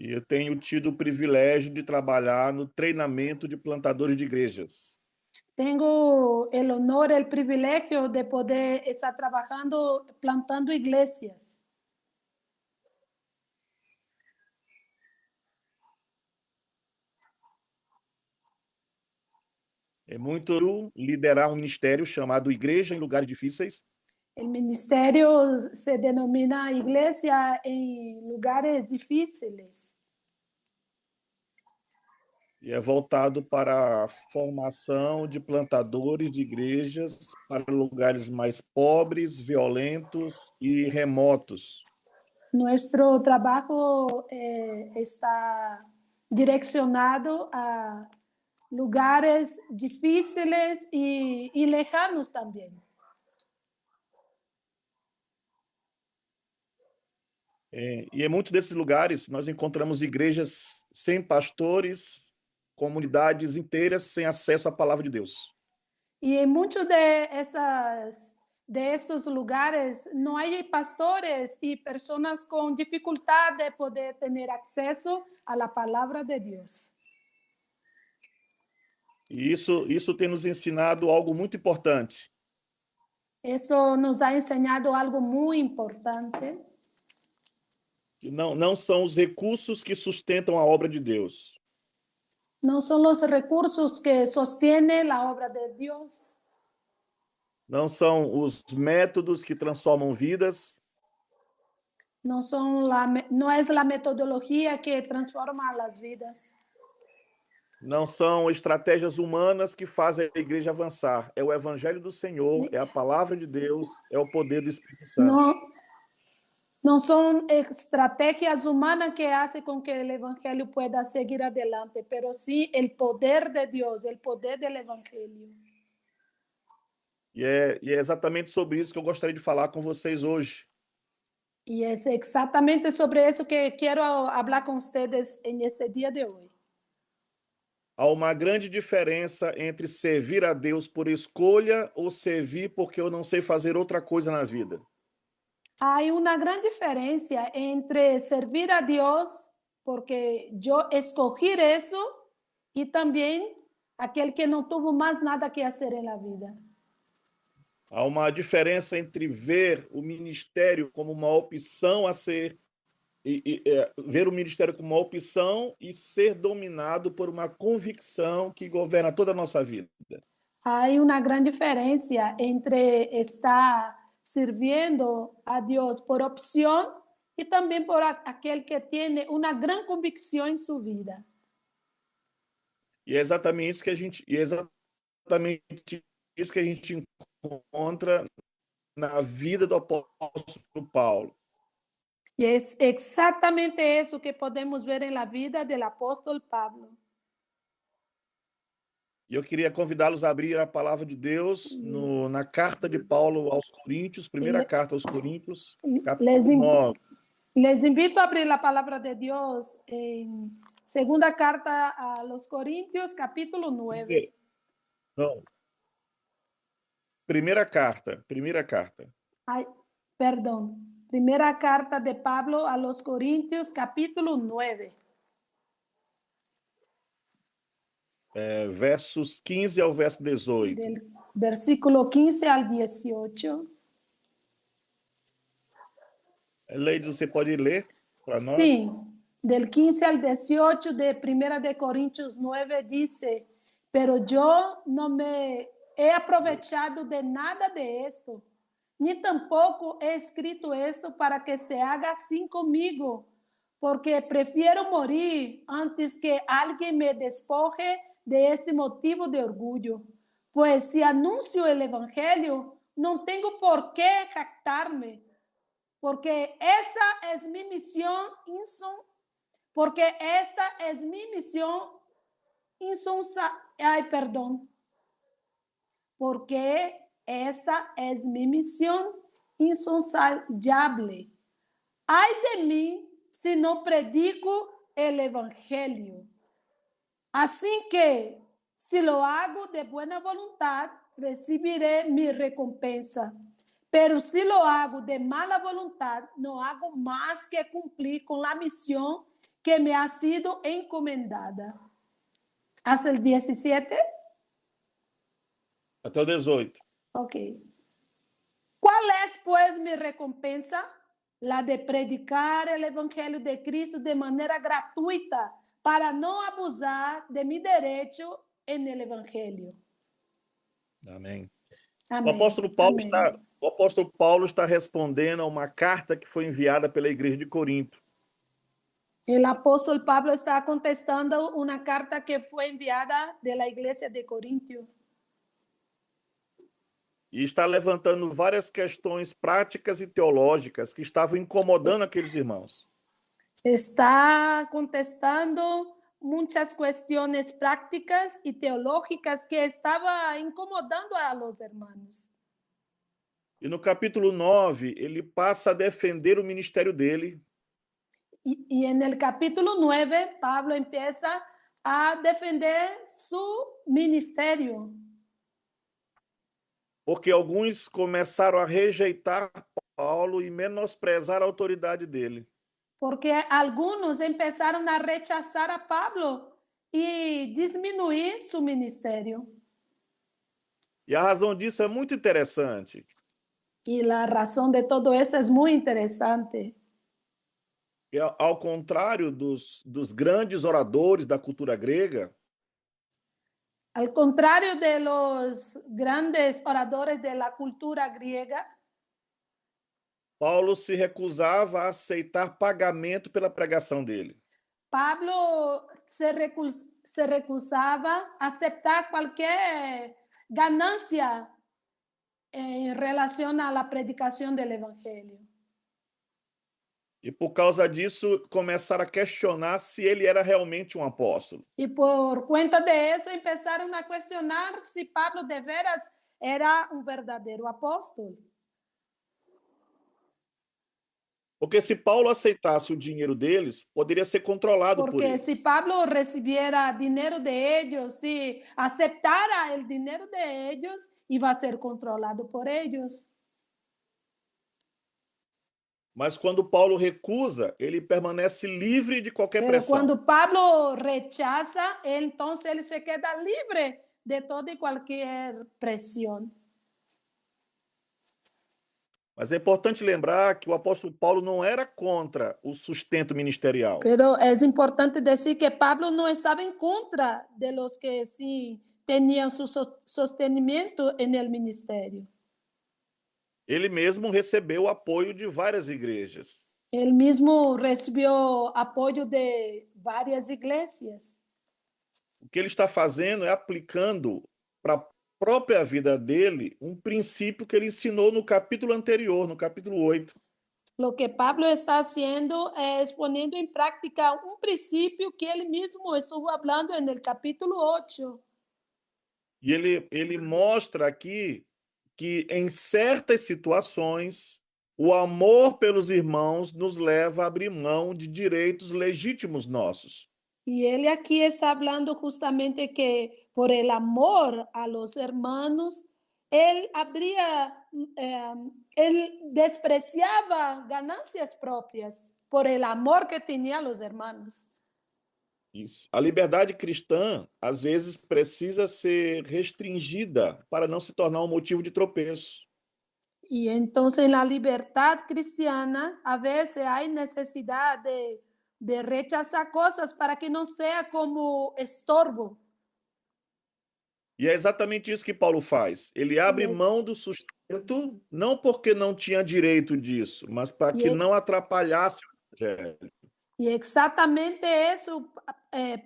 E eu tenho tido o privilégio de trabalhar no treinamento de plantadores de igrejas. Tengo el honor, el privilegio de poder estar trabajando, plantando iglesias. É muito duro liderar um ministério chamado Igreja em Lugares Difíceis, El ministerio se denomina iglesia en lugares difíciles e é voltado para a formação de plantadores de igrejas para lugares mais pobres, violentos e remotos. Nuestro trabajo está direccionado a lugares difíciles y lejanos también. E em muitos desses lugares nós encontramos igrejas sem pastores, comunidades inteiras sem acesso à palavra de Deus. Y en muchos de estos lugares no hay pastores y personas con dificultad de poder tener acceso a la palabra de Dios. E isso tem nos ensinado algo muito importante. Eso nos ha enseñado algo muy importante. Que não são os recursos que sustentam a obra de Deus. No son los recursos que sostienen la obra de Dios. Não são os métodos que transformam vidas. No es la metodología que transforma las vidas. Não são estratégias humanas que fazem a igreja avançar. É o evangelho do Senhor, é a palavra de Deus, é o poder do Espírito Santo. No son estrategias humanas que hacen con que el evangelio pueda seguir adelante, pero sí el poder de Dios, el poder del evangelio. E é exatamente sobre isso que eu gostaria de falar com vocês hoje. Y es exactamente sobre eso que quiero hablar con ustedes en ese día de hoy. Há uma grande diferença entre servir a Deus por escolha ou servir porque eu não sei fazer outra coisa na vida. Hay una gran diferencia entre servir a Dios porque yo escogí eso y también aquel que no tuvo más nada que hacer en la vida. Há uma diferença entre ver o ministério como uma opção a ser ver o ministério como uma opção e ser dominado por uma convicção que governa toda a nossa vida. Hay una gran diferencia entre estar sirviendo a Dios por opción y también por aquel que tiene una gran convicción en su vida. E é exatamente isso que a gente encontra na vida do apóstolo Paulo. Y es exactamente eso que podemos ver en la vida del apóstol Pablo. E eu queria convidá-los a abrir a palavra de Deus na carta de Paulo aos Coríntios, primeira carta aos Coríntios, capítulo 9. Les invito a abrir la palabra de Dios en segunda carta a los Corintios, capítulo 9. Não. Primeira carta. Ay, perdón. Primera carta de Pablo a los Corintios, capítulo 9. Versos 15 ao verso 18. Del versículo 15 al 18. Leide, você pode ler para nós? Sí, del 15 al 18 de Primera de Corintios 9 dice, pero yo no me he aprovechado de nada de esto, ni tampoco he escrito esto para que se haga así conmigo, porque prefiero morir antes que alguien me despoje de este motivo de orgullo. Pues si anuncio el evangelio, no tengo por qué jactarme, porque esta es mi misión porque esa es mi misión insonsayable. Ay de mí si no predico el evangelio. Así que si lo hago de buena voluntad, recibiré mi recompensa. Pero si lo hago de mala voluntad, no hago más que cumplir con la misión que me ha sido encomendada. Hasta el 17. Até o 18. Ok. ¿Cuál es, pues, mi recompensa? La de predicar el Evangelio de Cristo de manera gratuita para no abusar de mi derecho en el Evangelio. Amém. Amém. Amém. O apóstolo Paulo está respondendo a uma carta que foi enviada pela igreja de Corinto. El apóstol Pablo está contestando una carta que fue enviada de la iglesia de Corintios. E está levantando várias questões práticas e teológicas que estavam incomodando aqueles irmãos. Está contestando muchas cuestiones prácticas y teológicas que estaba incomodando a los hermanos. E no capítulo 9, ele passa a defender o ministério dele. Y en el capítulo 9, Pablo empieza a defender su ministerio. Porque alguns começaram a rejeitar Paulo e menosprezar a autoridade dele. Porque algunos empezaron a rechazar a Pablo y disminuir su ministerio. E a razão disso é muito interessante. Y la razón de todo eso es muy interesante. E, ao contrário dos grandes oradores da cultura grega, Al contrario de los grandes oradores de la cultura griega, Paulo se recusava a aceitar pagamento pela pregação dele. Pablo se recusaba a aceptar cualquier ganancia en relación a la predicación del Evangelio. E por causa disso, começaram a questionar se ele era realmente um apóstolo. Y por cuenta de eso empezaron a cuestionar si Pablo de veras era un verdadero apóstol. Porque se Paulo aceitasse o dinheiro deles, poderia ser controlado por Porque eles. si Pablo recibiera dinero de ellos, si aceptara el dinero de ellos, iba a ser controlado por ellos. Mas quando Paulo recusa, ele permanece livre de qualquer Pero pressão. cuando Pablo rechaza, entonces él se queda libre de toda y cualquier presión. Mas é importante lembrar que o apóstolo Paulo não era contra o sustento ministerial. Pero es importante decir que Pablo no estaba en contra de los que sí tenían su sostenimiento en el ministerio. Ele mesmo recebeu o apoio de várias igrejas. Él mismo recibió apoyo de varias iglesias. O que ele está fazendo é aplicando para a própria vida dele um princípio que ele ensinou no capítulo anterior, no capítulo 8. Lo que Pablo está haciendo es poniendo en práctica un principio que él mismo estuvo hablando en el capítulo 8. E ele mostra aqui que em certas situações o amor pelos irmãos nos leva a abrir mão de direitos legítimos nossos. Y él aquí está hablando justamente que por el amor a los hermanos, él él despreciaba ganancias propias por el amor que tenía a los hermanos. Isso. A liberdade cristã, às vezes, precisa ser restringida para não se tornar um motivo de tropeço. Y entonces en la libertad cristiana a veces hay necesidad de rechazar cosas para que no sea como estorbo. E é exatamente isso que Paulo faz. Ele abre mão do sustento, não porque não tinha direito disso, mas para que não atrapalhasse o evangelho. Y exactamente eso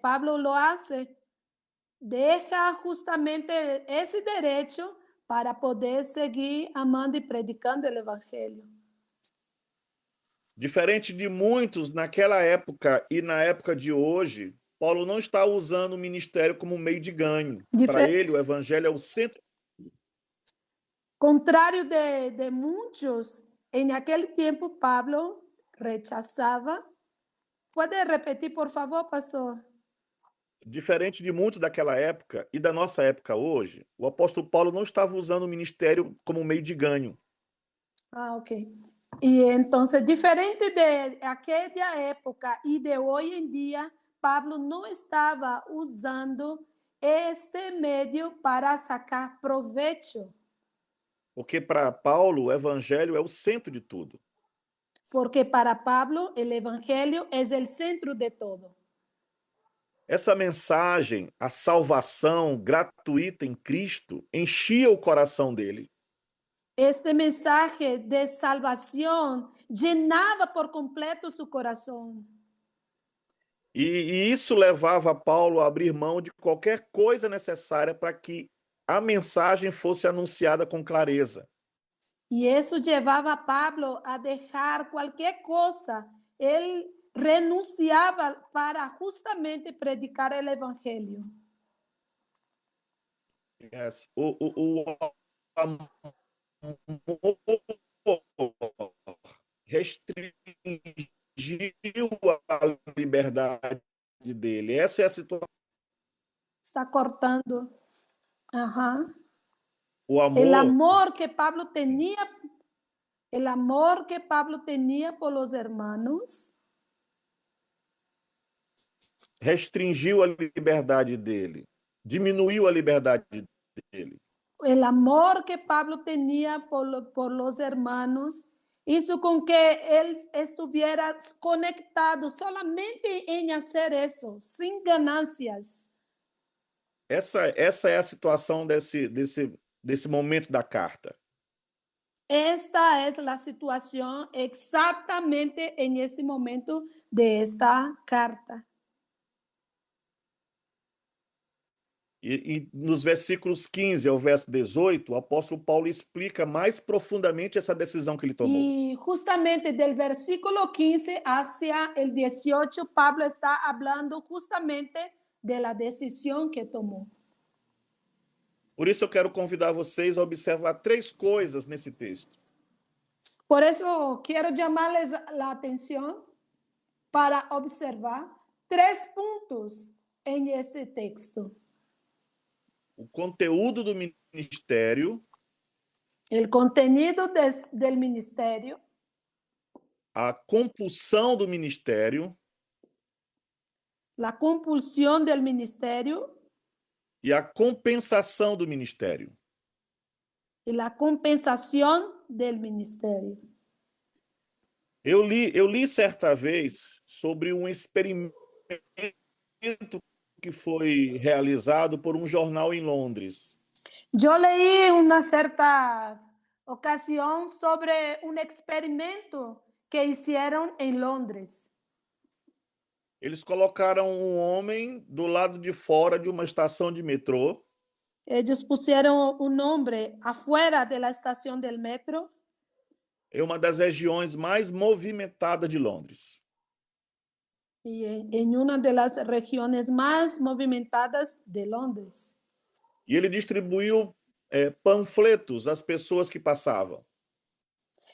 Pablo lo hace. Deja justamente ese derecho para poder seguir amando y predicando el evangelio. Diferente de muitos naquela época e na época de hoje, Paulo não está usando o ministério como meio de ganho. Para ele, o evangelho é o centro. Contrario de muchos, en aquel tiempo Pablo rechazaba. ¿Puede repetir, por favor, pastor? Diferente de muitos daquela época e da nossa época hoje, o apóstolo Paulo não estava usando o ministério como meio de ganho. Ah, ok. Y entonces, diferente de aquella época y de hoy en día, Pablo no estaba usando este medio para sacar provecho, Porque para Paulo o evangelho é o centro de tudo. porque para Pablo el evangelio es el centro de todo. Essa mensagem, a salvação gratuita em Cristo, enchia o coração dele. Este mensaje de salvación llenaba por completo su corazón. E isso levava Paulo a abrir mão de qualquer coisa necessária para que a mensagem fosse anunciada com clareza. Y eso llevaba a Pablo a dejar cualquier cosa. Él renunciaba para justamente predicar el evangelio. Yes. O amor restringiu a liberdade dele. Essa é a situação. Está cortando. Ajá. O El amor amor que Pablo tenía, el amor que Pablo tenía por los hermanos, restringiu a liberdade dele, diminuiu a liberdade dele. el amor que Pablo tenía por los hermanos hizo con que él estuviera conectado solamente en hacer eso, sin ganancias. Essa é a situação desse momento da carta. Esta es la situación exactamente en ese momento de esta carta. E nos versículos 15 ao verso 18, o apóstolo Paulo explica mais profundamente essa decisão que ele tomou. Y justamente del versículo 15 hacia el 18, Pablo está hablando justamente de la decisión que tomó. Por isso eu quero convidar vocês a observar 3 coisas nesse texto. Por eso quiero llamarles la atención para observar 3 puntos en ese texto. O conteúdo do ministério, El contenido del ministerio, a compulsão do ministério la compulsión del ministerio e a compensação do ministério. y la compensación del ministerio. Eu li certa vez sobre um experimento que foi realizado por um jornal em Londres. Yo leí una cierta ocasión sobre un experimento que hicieron en Londres. Eles colocaram um homem do lado de fora de uma estação de metrô. Ellos pusieron un hombre afuera de la estación del metro Em uma das regiões mais movimentadas de Londres. y en una de las regiones más movimentadas de Londres. E ele distribuiu panfletos às pessoas que passavam.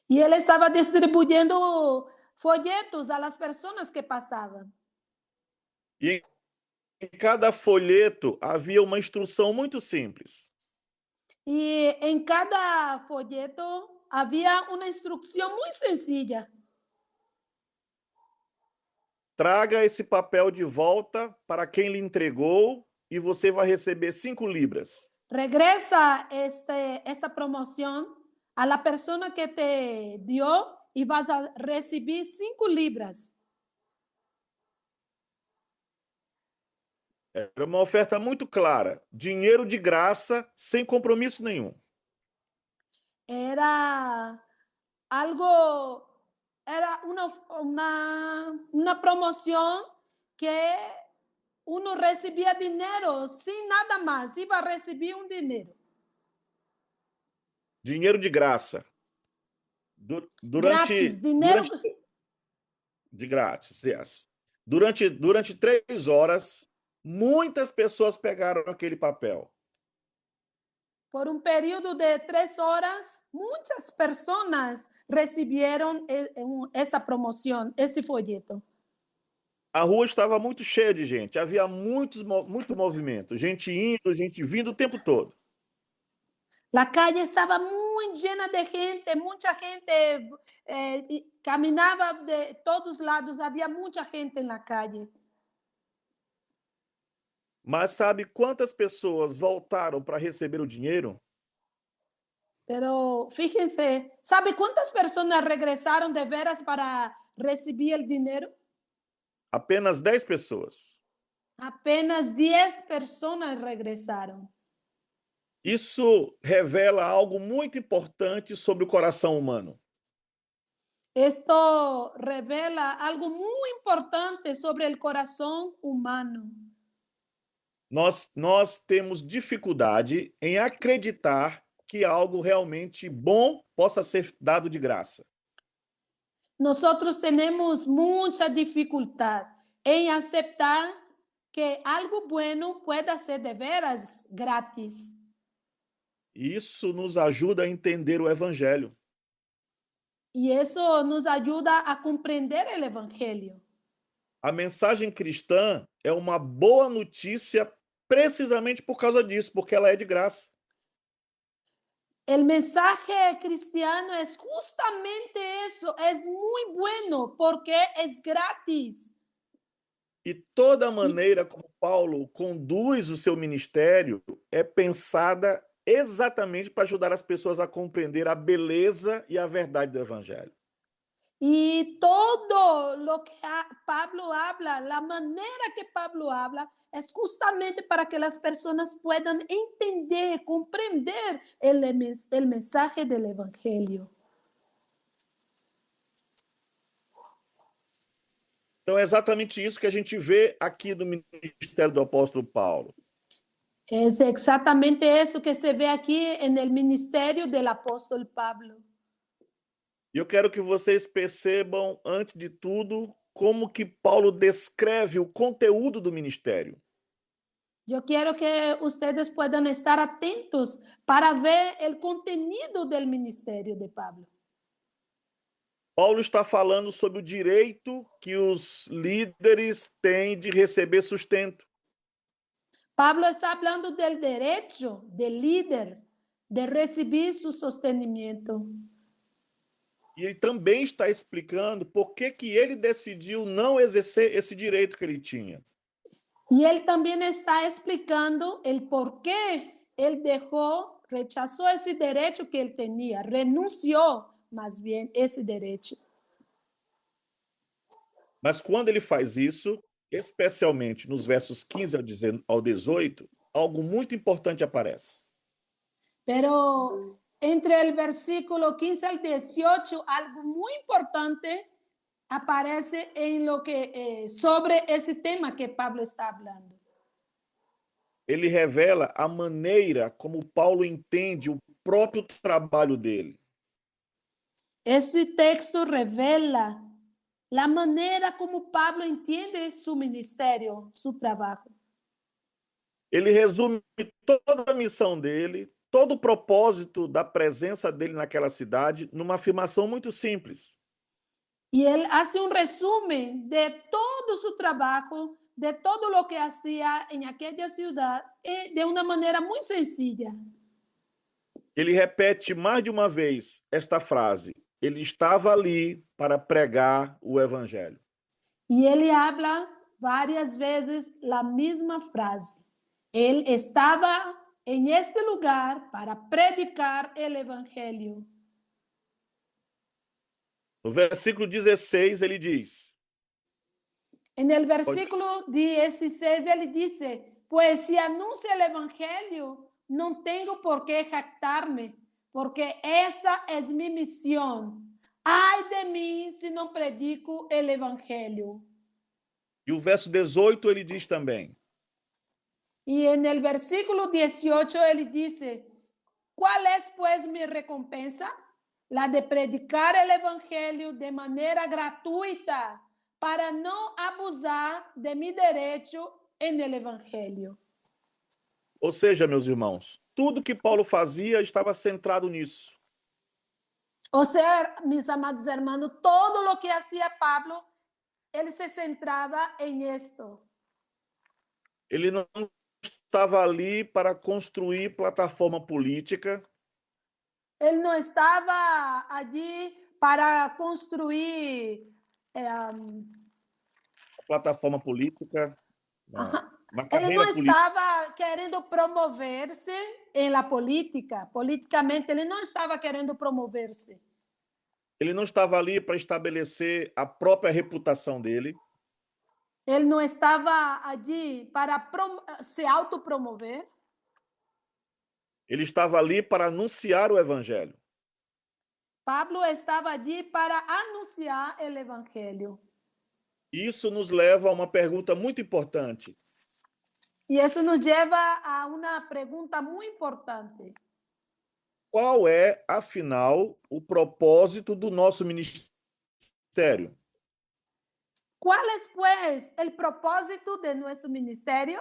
Y él estaba distribuyendo folletos a las personas que pasaban. E em cada folheto havia uma instrução muito simples. Y en cada folleto había una instrucción muy sencilla. Traga esse papel de volta para quem lhe entregou e você vai receber 5 libras. Regresa esta promoción a la persona que te dio y vas a recibir 5 libras. Era uma oferta muito clara. Dinheiro de graça, sem compromisso nenhum. Era algo, era una promoción que uno recibía dinero sin nada más, iba a recibir un dinero. Dinheiro de graça. Grátis, dinero. De grátis, yes. Durante 3 horas, muitas pessoas pegaram aquele papel. Por un periodo de 3 horas, muchas personas recibieron esa promoción, ese folleto. A rua estava muito cheia de gente, havia muito movimento, gente indo, gente vindo o tempo todo. La calle estaba muy llena de gente, mucha gente caminaba de todos lados, había mucha gente en la calle. Mas sabe quantas pessoas voltaram para receber o dinheiro? Pero fíjense, ¿sabe cuántas personas regresaron de veras para recibir el dinero? Apenas 10 pessoas. Apenas 10 personas regresaron. Isso revela algo muito importante sobre o coração humano. Esto revela algo muy importante sobre el corazón humano. Nós temos dificuldade em acreditar que algo realmente bom possa ser dado de graça. Nosotros tenemos mucha dificultad en aceptar que algo bueno pueda ser de veras gratis. E isso nos ajuda a entender o evangelho. Y eso nos ayuda a comprender el Evangelio. A mensagem cristã é uma boa notícia precisamente por causa disso, porque ela é de graça. El mensaje cristiano es justamente eso, es muy bueno porque es gratis. E toda a Y, maneira como Paulo conduz o seu ministério é pensada exatamente para ajudar as pessoas a compreender a beleza e a verdade do evangelho. y todo lo que Pablo habla, la manera que Pablo habla, es justamente para que las personas puedan entender, comprender el mensaje del Evangelio. Então é exatamente isso que a gente vê aqui no ministério do apóstolo Paulo. Es exactamente eso que se ve aquí en el ministerio del apóstol Pablo. E eu quero que vocês percebam, antes de tudo, como que Paulo descreve o conteúdo do ministério. Yo quiero que ustedes puedan estar atentos para ver el contenido del ministerio de Pablo. Paulo está falando sobre o direito que os líderes têm de receber sustento. Pablo está hablando del derecho del líder de recibir su sostenimiento. E ele também está explicando por que ele decidiu não exercer esse direito que ele tinha. Y él también está explicando el por qué él rechazó ese derecho que él tenía, renunció más bien ese derecho. Mas quando ele faz isso, especialmente nos versos 15 ao 18, algo muito importante aparece. Pero entre el versículo 15 al 18, algo muy importante aparece en lo que sobre ese tema que Pablo está hablando. Ele revela a maneira como Paulo entende o próprio trabalho dele. Ese texto revela la manera como Pablo entiende su ministerio, su trabajo. Ele resume toda a missão dele, todo o propósito da presença dele naquela cidade, numa afirmação muito simples. Y él hace un resumen de todo su trabajo, de todo lo que hacía en aquella ciudad, de una manera muy sencilla. Ele repete mais de uma vez esta frase: ele estava ali para pregar o evangelho. Y él habla varias veces la misma frase. Él estaba en este lugar para predicar el evangelio. No versículo 16, ele diz: En el versículo 16, él dice: pues si anuncio el evangelio, no tengo por qué jactarme, porque esa es mi misión. Ay de mí si no predico el evangelio. E o verso 18 ele diz também: Y en el versículo 18 él dice: ¿cuál es pues mi recompensa? La de predicar el evangelio de manera gratuita para no abusar de mi derecho en el evangelio. Ou seja, meus irmãos, tudo que Paulo fazia estava centrado nisso. O sea, mis amados hermanos, todo lo que hacía Pablo, él se centraba en esto. Ele não estava ali para construir plataforma política. Él no estaba allí para construir plataforma política, ajá. uma Él no carreira política. estaba queriendo promoverse en la política, políticamente, él no estaba queriendo promoverse. Ele não estava ali para estabelecer a própria reputação dele. Él no estaba allí para se autopromover. Ele estava ali para anunciar o evangelho. Pablo estaba allí para anunciar el evangelio. Isso nos leva a uma pergunta muito importante. Y eso nos lleva a una pregunta muy importante. Qual é, afinal, o propósito do nosso ministério? ¿Cuál es, pues, el propósito de nuestro ministerio?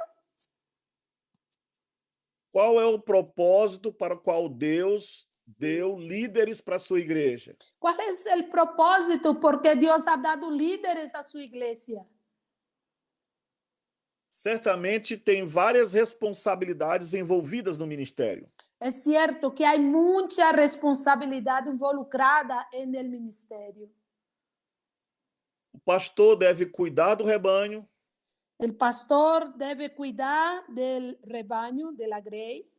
Qual é o propósito para o qual Deus deu líderes para a sua igreja? ¿Cuál es el propósito porque Dios ha dado líderes a su iglesia? Certamente tem várias responsabilidades envolvidas no ministério. Es cierto que hay mucha responsabilidad involucrada en el ministerio. O pastor deve cuidar do rebanho, El pastor debe cuidar del rebaño, de la grey,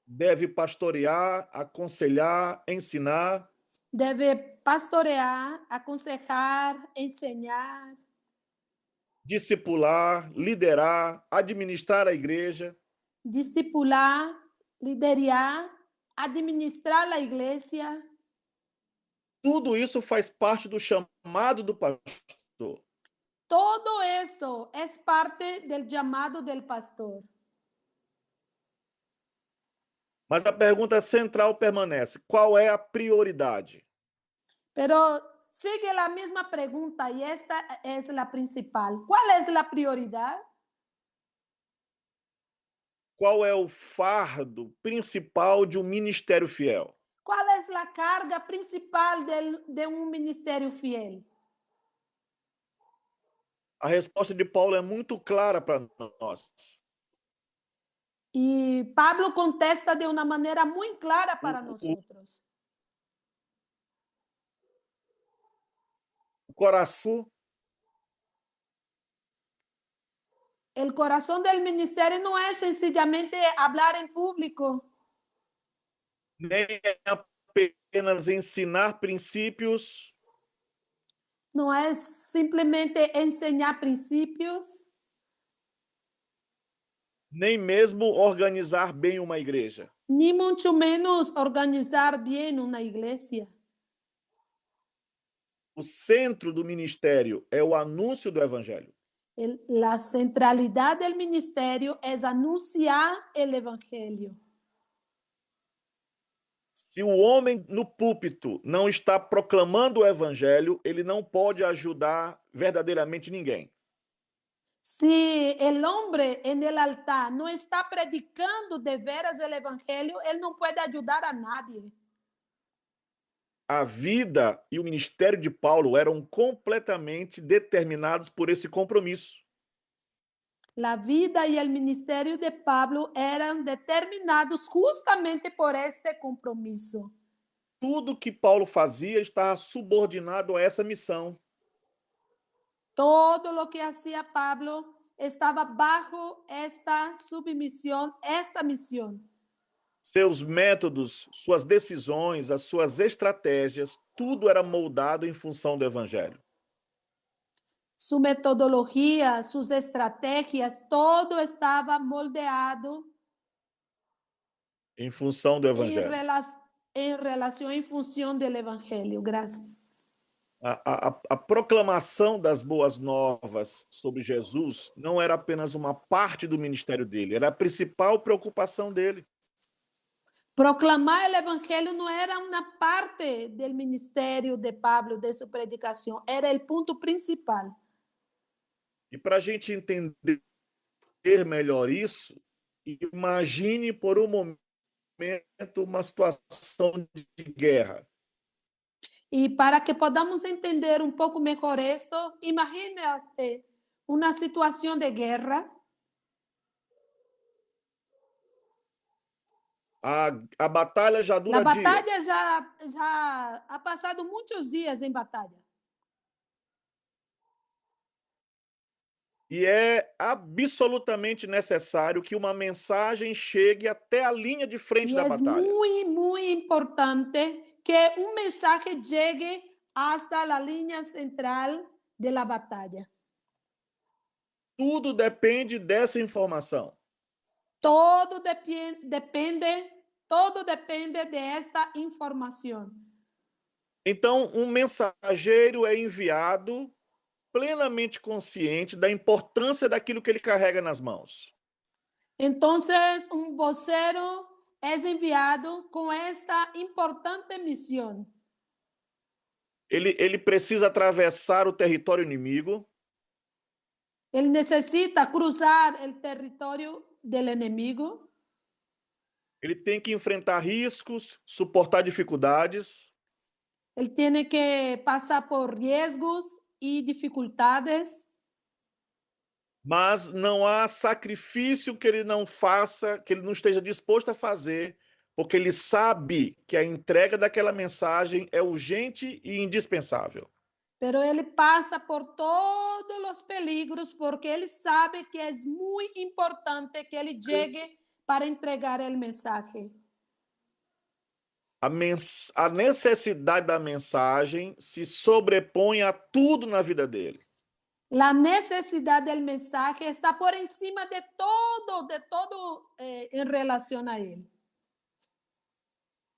deve pastorear, aconselhar, ensinar, debe pastorear, aconsejar, enseñar, discipular, liderar, administrar a igreja. discipular, liderar, administrar la iglesia. Tudo isso faz parte do chamado do pastor. Todo esto es parte del llamado del pastor. Mas a pergunta central permanece: qual é a prioridade? Pero sigue la misma pregunta y esta es la principal. ¿Cuál es la prioridad? Qual é o fardo principal de um ministério fiel? ¿Cuál es la carga principal de un ministerio fiel? A resposta de Paulo é muito clara para nós. Y Pablo contesta de una manera muy clara para nosotros. O coração El corazón del ministerio no es sencillamente hablar en público, nem apenas ensinar princípios, no es simplemente enseñar principios, nem mesmo organizar bem uma igreja. ni mucho menos organizar bien una iglesia. O centro do ministério é o anúncio do evangelho. La centralidad del ministerio es anunciar el evangelio. Se o homem no púlpito não está proclamando o evangelho, ele não pode ajudar verdadeiramente ninguém. Si el hombre en el altar no está predicando de veras el evangelio, él no puede ayudar a nadie. A vida e o ministério de Paulo eram completamente determinados por esse compromisso. La vida y el ministerio de Pablo eran determinados justamente por este compromiso. Tudo que Paulo fazia estava subordinado a essa missão. Todo lo que hacía Pablo estaba bajo esta submisión, esta misión. Seus métodos, suas decisões, as suas estratégias, tudo era moldado em função do evangelho. Su metodología, sus estrategias, todo estaba moldeado Em função do evangelho. en relación, en función del evangelio. Gracias. A proclamação das boas novas sobre Jesus não era apenas uma parte do ministério dele, era a principal preocupação dele. Proclamar el evangelio no era una parte del ministerio de Pablo, de su predicación, era el punto principal. E para a gente entender melhor isso, imagine por um momento uma situação de guerra. Y para que podamos entender un poco mejor esto, imagínate una situación de guerra. A batalha já La dura batalla dias. ya ha pasado muchos días en batalla. E é absolutamente necessário que uma mensagem chegue até a linha de frente Y da es batalha. muy, muy importante que un mensaje llegue hasta la línea central de la batalla. Tudo depende dessa informação. Todo depende, todo depende de esta información. Então, um mensageiro é enviado plenamente consciente da importância daquilo que ele carrega nas mãos. Entonces, un vocero es enviado con esta importante misión. Ele precisa atravessar o território inimigo, Él necesita cruzar el territorio del enemigo. ele tem que enfrentar riscos, suportar dificuldades, Él tiene que pasar por riesgos y dificultades, mas não há sacrifício que ele não faça, que ele não esteja disposto a fazer, porque ele sabe que a entrega daquela mensagem é urgente e indispensável. pero él pasa por todos los peligros porque él sabe que es muy importante que él llegue para entregar el mensaje. A necessidade da mensagem se sobrepõe a tudo na vida dele. La necesidad del mensaje está por encima de todo en relación a él.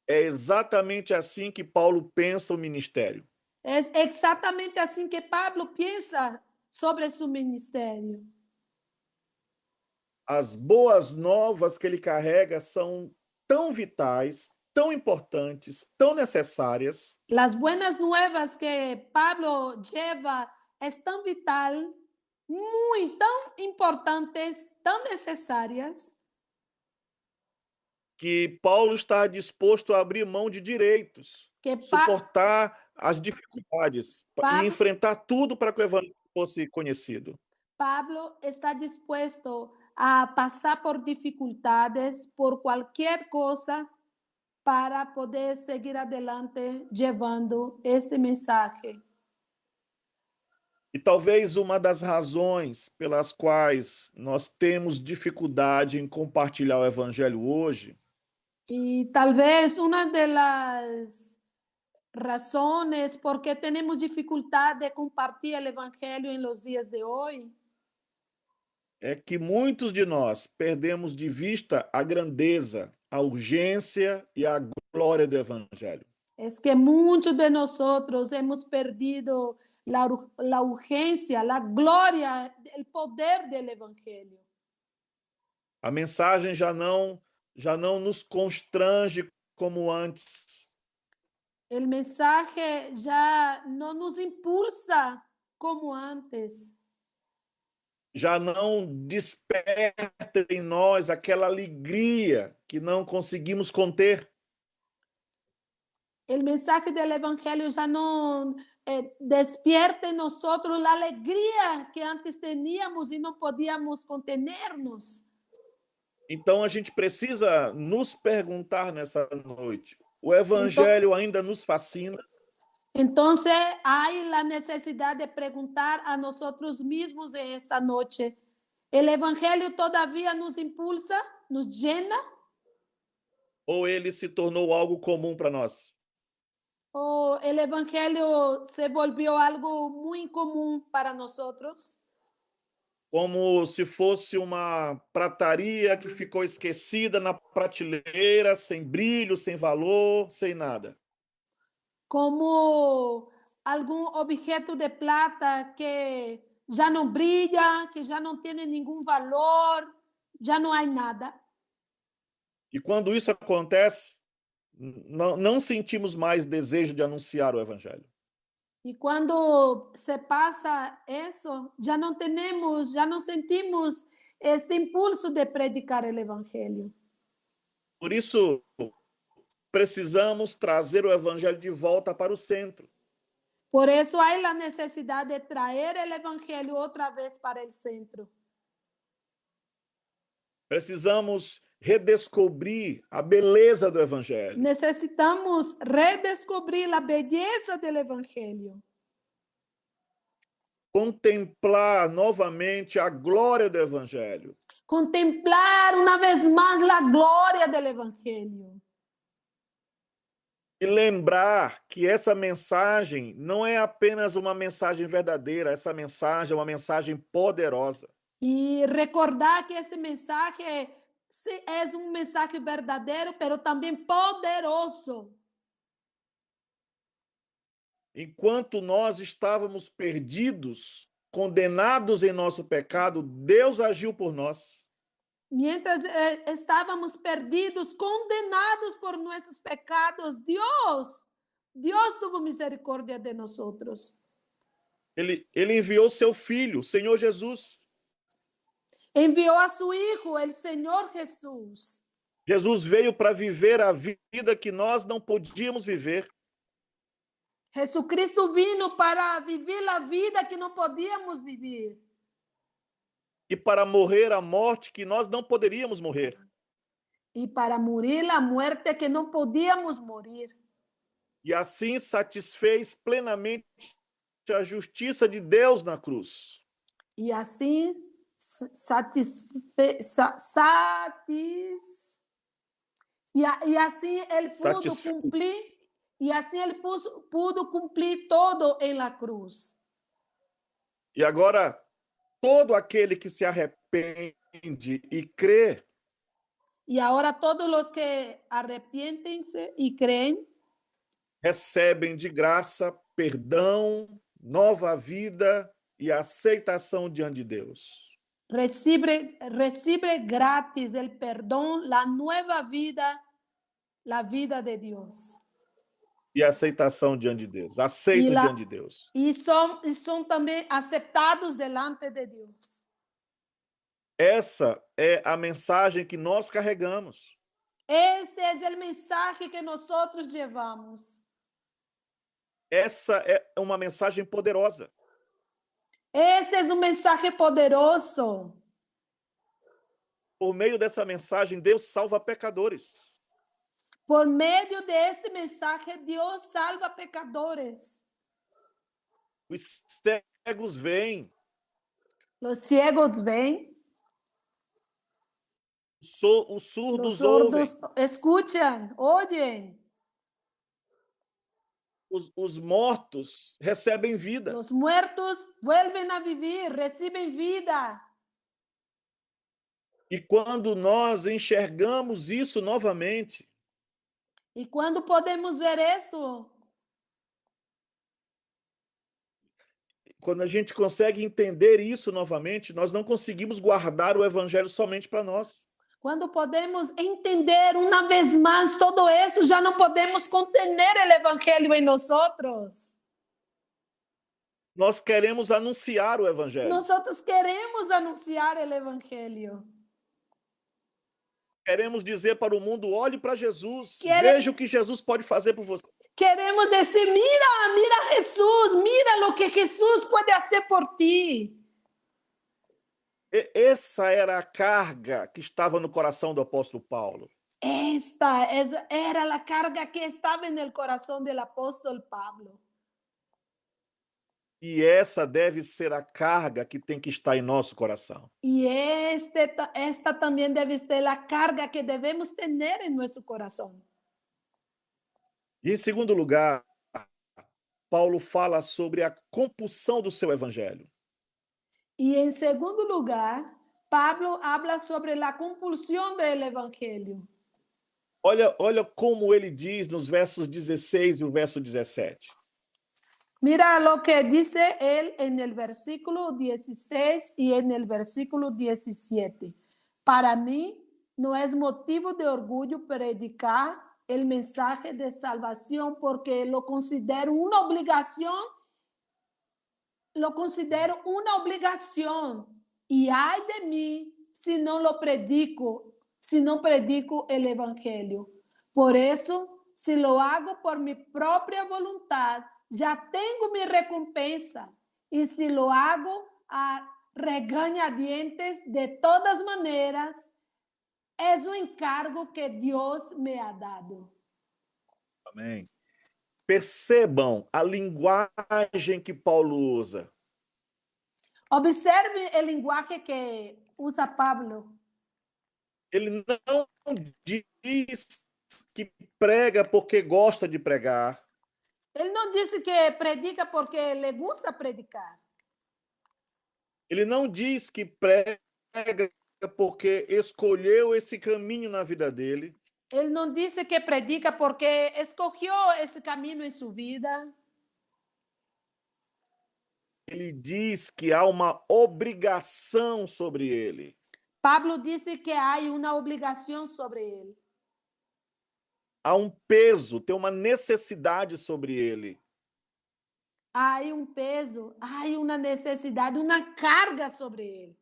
É exatamente assim que Paulo pensa o ministério. Es exactamente así que Pablo piensa sobre su ministerio. As boas novas que ele carrega são tão vitais, tão importantes, tão necessárias, Las buenas nuevas que Pablo lleva es tan vital, muy tan importantes, tan necesarias, que Paulo está disposto a abrir mão de direitos, que suportar as dificuldades e Pablo, enfrentar tudo para que o evangelho fosse conhecido. Pablo está dispuesto a pasar por dificultades, por cualquier cosa, para poder seguir adelante llevando este mensaje. E talvez uma das razões pelas quais nós temos dificuldade em compartilhar o evangelho hoje Y tal vez una de las razones por qué tenemos dificultad de compartir el Evangelio en los días de hoy é que muitos de nós perdemos de vista a grandeza, a urgência e a glória do evangelho. es que muchos de nosotros hemos perdido la urgencia, la gloria, el poder del Evangelio. A mensagem já não nos constrange como antes. El mensaje ya no nos impulsa como antes. Já não desperta em nós aquela alegria que não conseguimos conter. El mensaje del Evangelio ya no despierta en nosotros la alegría que antes teníamos y no podíamos contenernos. Então a gente precisa nos perguntar nessa noite: o Entonces, evangelho ainda nos fascina? entonces hay la necesidad de preguntar a nosotros mismos en esta noche, ¿el Evangelio todavía nos impulsa, nos llena? Ou ele se tornou algo comum para nós? ¿O el Evangelio se volvió algo muy común para nosotros? Como se fosse uma prataria que ficou esquecida na prateleira, sem brilho, sem valor, sem nada. Como algún objeto de plata que ya no brilla, que ya no tiene ningún valor, ya no hay nada. E quando isso acontece, não sentimos mais desejo de anunciar o evangelho. Y cuando se pasa eso, ya no tenemos, ya no sentimos este impulso de predicar el Evangelio. Por isso, precisamos trazer o evangelho de volta para o centro. Por eso hay la necesidad de traer el Evangelio otra vez para el centro. Precisamos redescobrir a beleza do Evangelho. Necesitamos redescobrir a beleza do Evangelho. Contemplar novamente a glória do Evangelho. Contemplar uma vez mais a glória do Evangelho. E lembrar que essa mensagem não é apenas uma mensagem verdadeira, essa mensagem é uma mensagem poderosa. E recordar que este mensagem é um mensagem verdadeiro, mas também poderoso. Enquanto nós estávamos perdidos, condenados em nosso pecado, Deus agiu por nós. Mientras estávamos perdidos, condenados por nossos pecados, Deus tuvo misericórdia de nós. Ele enviou seu Filho, o Senhor Jesus. Enviou a su Hijo, o Senhor Jesus. Jesus veio para viver a vida que nós não podíamos viver. Jesucristo vino para viver a vida que não podíamos viver. E para morrer a morte que nós não poderíamos morrer. E para morir a morte que não podíamos morir. E assim satisfez plenamente a justiça de Deus na cruz. E assim e assim ele pudo cumprir. E assim ele pudo cumprir todo em la cruz. E agora, todo aquele que se arrepende e crê. E agora todos os que arrependem-se e creem recebem de graça perdão, nova vida e aceitação diante de Deus. Recibe gratis o perdão, a nova vida, a vida de Deus. E aceitação diante de Deus. Aceito diante de Deus. E são também aceitados delante de Deus. Essa é a mensagem que nós carregamos. Este é o mensagem que nós levamos. Essa é uma mensagem poderosa. Esse é um mensagem poderoso. Por meio dessa mensagem, Deus salva pecadores. Por meio deste mensagem, Deus salva pecadores. Os cegos veem. Os cegos veem. Os surdos ouvem. Escutam, ouvem. Os mortos recebem vida. Os mortos voltam a viver, recebem vida. E quando nós enxergamos isso novamente, e quando podemos ver isso, quando a gente consegue entender isso novamente, nós não conseguimos guardar o evangelho somente para nós. Quando podemos entender uma vez mais todo isso, já não podemos conter o evangelho em nós. Nós queremos anunciar o evangelho. Nós queremos anunciar o evangelho. Queremos dizer para o mundo, olhe para Jesus, veja o que Jesus pode fazer por você. Queremos dizer, mira Jesus, mira o que Jesus pode fazer por ti. Essa era a carga que estava no coração do apóstolo Paulo. Esta era a carga que estava no coração do apóstolo Pablo. E essa deve ser a carga que tem que estar em nosso coração. E esta também deve ser a carga que devemos ter em nosso coração. E em segundo lugar, Paulo fala sobre a compulsão do seu evangelho. E em segundo lugar, Pablo habla sobre a compulsão do evangelho. Olha como ele diz nos versos 16 e o verso 17. Mira lo que dice él en el versículo 16 y en el versículo 17. Para mí no es motivo de orgullo predicar el mensaje de salvación porque lo considero una obligación. Lo considero una obligación y ay de mí si no lo predico, si no predico el evangelio. Por eso, si lo hago por mi propia voluntad, já tenho minha recompensa. E se lo hago a regañadientes, de todas maneiras, É um encargo que Deus me ha dado. Amém. Percebam a linguagem que Paulo usa. Observe o linguagem que usa Pablo. Ele não diz que prega porque gosta de pregar. Ele não disse que predica porque lhe gusta predicar. Ele não diz que prega porque escolheu esse caminho na vida dele. Ele não disse que predica porque escolheu esse caminho em sua vida. Ele diz que há uma obrigação sobre ele. Pablo disse que há uma obrigação sobre ele. Há um peso, tem uma necessidade sobre ele. Há um peso, há uma necessidade, uma carga sobre ele.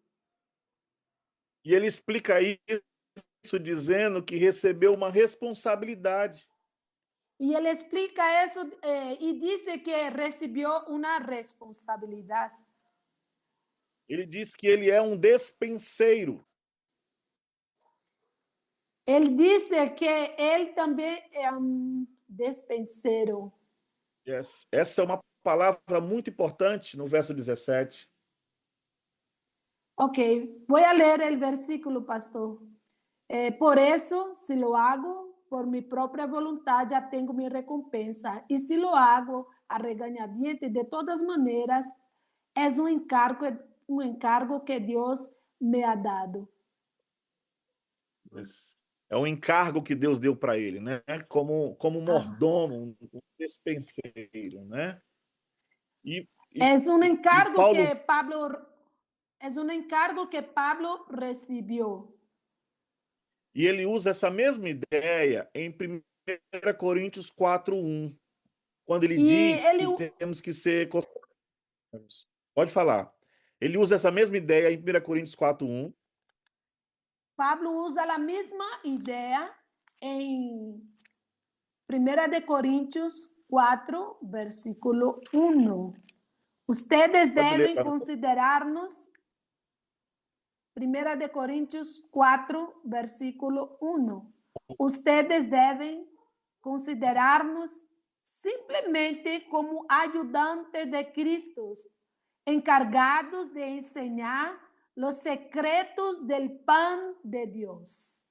E ele explica isso dizendo que recebeu uma responsabilidade. E ele explica isso e disse que recebeu uma responsabilidade. Ele diz que ele é um despenseiro. Ele disse que ele também é um despenseiro. Yes. Essa é uma palavra muito importante no verso 17. Ok, vou ler o versículo, pastor. Por isso, se lo hago por mi própria vontade, já tenho minha recompensa. E se lo hago a regañadientes, de todas maneiras, é um encargo que Deus me ha dado. É um encargo que Deus deu para ele, né? Como mordomo, um despenseiro, né? É um E encargo Paulo, que Pablo recebeu. e ele usa essa mesma ideia em 1 Coríntios 4:1, quando ele E diz ele que temos que ser. Pode falar. Ele usa essa mesma ideia em 1 Coríntios 4:1. Pablo usa a mesma ideia em 1 de Coríntios 4, versículo 1. Ustedes Pode ler devem para nós. considerar-nos, 1 de Coríntios 4, versículo 1. Ustedes devem considerar-nos simplesmente como ajudantes de Cristo, encargados de enseñar los secretos del pan de Dios.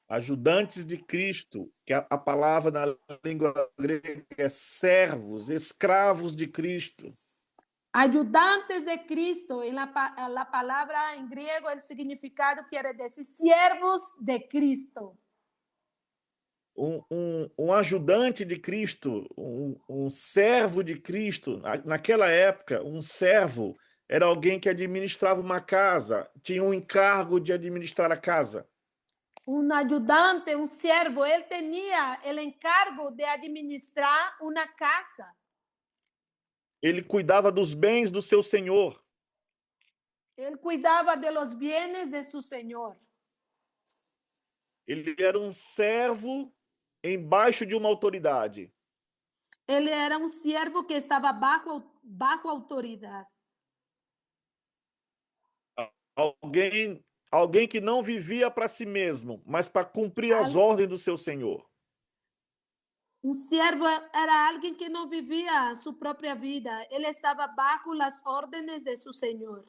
Ajudantes de Cristo, que a palavra na língua grega é servos, escravos de Cristo. Ayudantes de Cristo, en la palabra en griego el significado quiere decir siervos de Cristo. Um ajudante de Cristo, um servo de Cristo. Naquela época, um servo era alguém que administrava uma casa, tinha um encargo de administrar a casa. Un ayudante, un siervo, él tenía el encargo de administrar una casa. Ele cuidava dos bens do seu senhor. Él cuidaba de los bienes de su señor. Ele era um servo embaixo de uma autoridade. Ele era um siervo que estava bajo autoridade. Alguém que não vivia para si mesmo, mas para cumprir as ordens do seu senhor. Um siervo era alguém que não vivia sua própria vida. Ele estava bajo as ordens de seu senhor.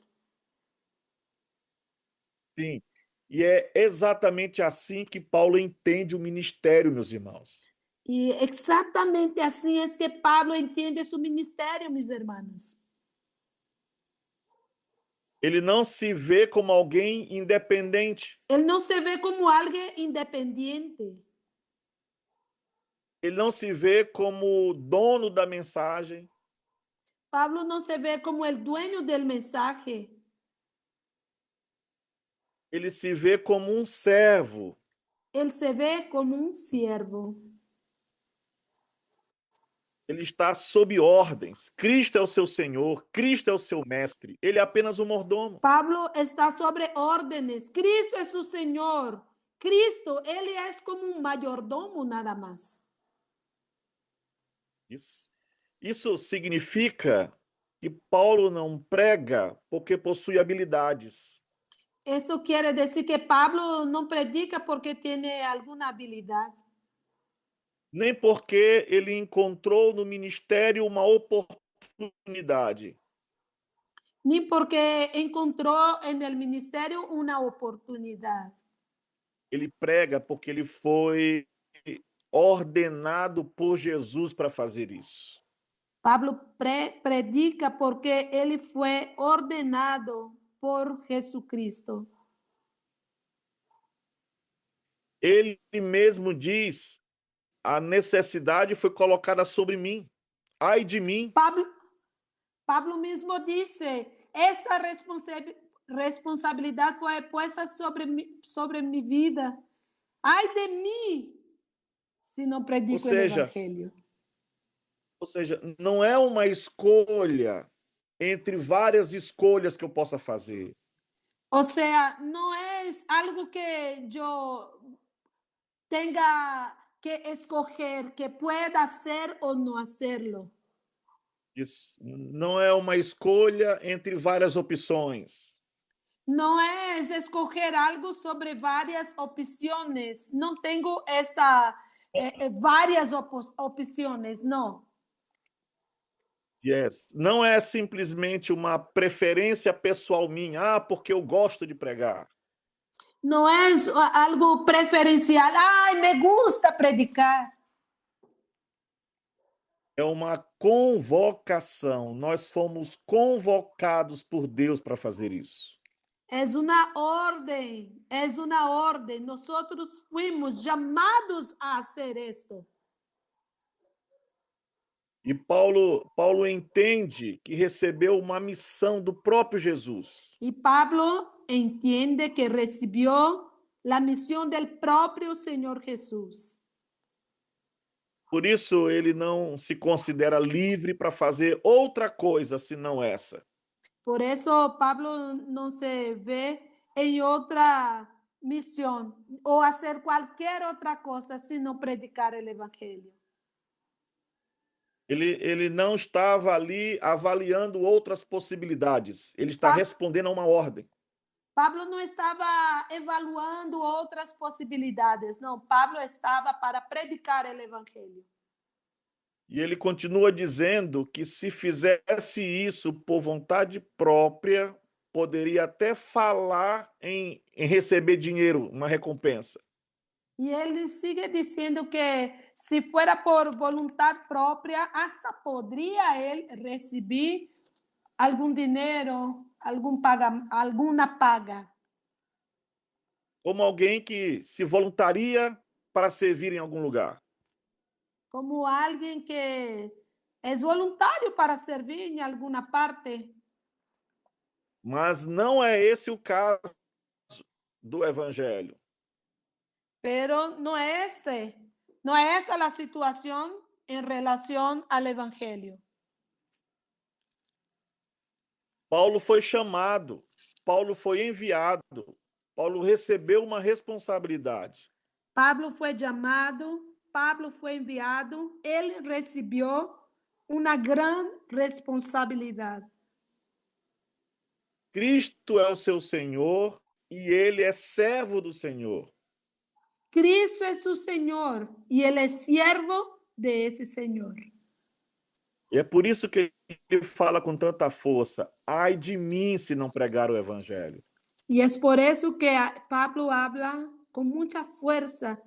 Sim. E é exatamente assim que Paulo entende o ministério, meus irmãos. E exatamente assim é que Pablo entende seu ministério, meus irmãos. Ele não se vê como alguém independente. Ele não se vê como alguém independente. Ele não se vê como dono da mensagem. Pablo não se vê como o dueño del mensaje. Ele se vê como um servo. Ele se vê como um siervo. Ele está sob ordens. Cristo é o seu Senhor, Cristo é o seu mestre. Ele é apenas um mordomo. Pablo está sobre órdenes. Cristo é seu Senhor. Cristo, ele é como um mayordomo nada mais. Isso significa que Paulo não prega porque possui habilidades. Eso quiere decir que Pablo no predica porque tiene alguna habilidad, nem porque ele encontrou no ministério uma oportunidade. ni porque encontró en el ministerio una oportunidad. Ele prega porque ele foi ordenado por Jesus para fazer isso. Pablo predica porque él fue ordenado por Jesucristo. Ele mesmo diz: a necessidade foi colocada sobre mim. Ai de mim. Pablo, Pablo mismo dice, esta responsabilidad fue puesta sobre mi vida. Ay de mí si no Ou predico el seja, evangelio. ou seja, não é uma escolha entre várias escolhas que eu possa fazer. O sea, no es algo que yo tenga que escoger, que pueda hacer o no hacerlo. Isso não é uma escolha entre várias opções. No es escoger algo sobre varias opciones. No tengo esta varias opciones, no. Yes. Não é simplesmente uma preferência pessoal minha, porque eu gosto de pregar. No es algo preferencial. Ay, me gusta predicar. É uma convocação. Nós fomos convocados por Deus para fazer isso. Es una orden, es una orden. Nosotros fuimos llamados a hacer esto. E Paulo entende que recebeu uma missão do próprio Jesus. Y Pablo entiende que recibió la misión del propio Señor Jesús. Por isso ele não se considera livre para fazer outra coisa senão essa. Por eso Pablo no se ve en otra misión o hacer cualquier otra cosa sino predicar el Evangelio. Ele não estava ali avaliando outras possibilidades. Ele está Pa respondendo a uma ordem. Pablo no estaba evaluando otras posibilidades, no, Pablo estaba para predicar el Evangelio. E ele continua dizendo que se fizesse isso por vontade própria, poderia até falar em receber dinheiro, uma recompensa. Y él sigue diciendo que si fuera por voluntad propia, hasta podría él recibir algún dinero, alguna paga. Como alguém que se voluntaria para servir em algum lugar. Como alguien que es voluntario para servir en alguna parte. Mas não é esse o caso do evangelho. Pero no es esa la situación en relación al Evangelio. Paulo foi chamado, Paulo foi enviado, Paulo recebeu uma responsabilidade. Pablo fue llamado, Pablo fue enviado, él recibió una gran responsabilidad. Cristo é o seu Senhor e ele é servo do Senhor. Cristo es su Señor y él es siervo de ese Señor. E é por isso que ele fala com tanta força: ai de mim se não pregar o evangelho. Y es por eso que Pablo habla con mucha fuerza.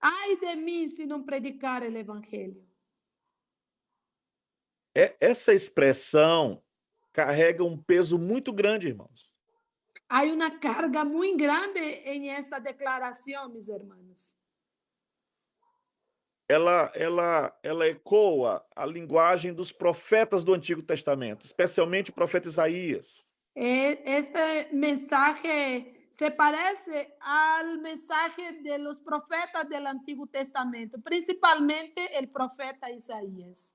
Ay de mí si no predicar el Evangelio. Essa expressão carrega um peso muito grande, irmãos. Hay una carga muy grande en esta declaración, mis hermanos. Ela ecoa a linguagem dos profetas do Antigo Testamento, especialmente o profeta Isaías. Este mensaje se parece al mensaje de los profetas del Antiguo Testamento, principalmente el profeta Isaías.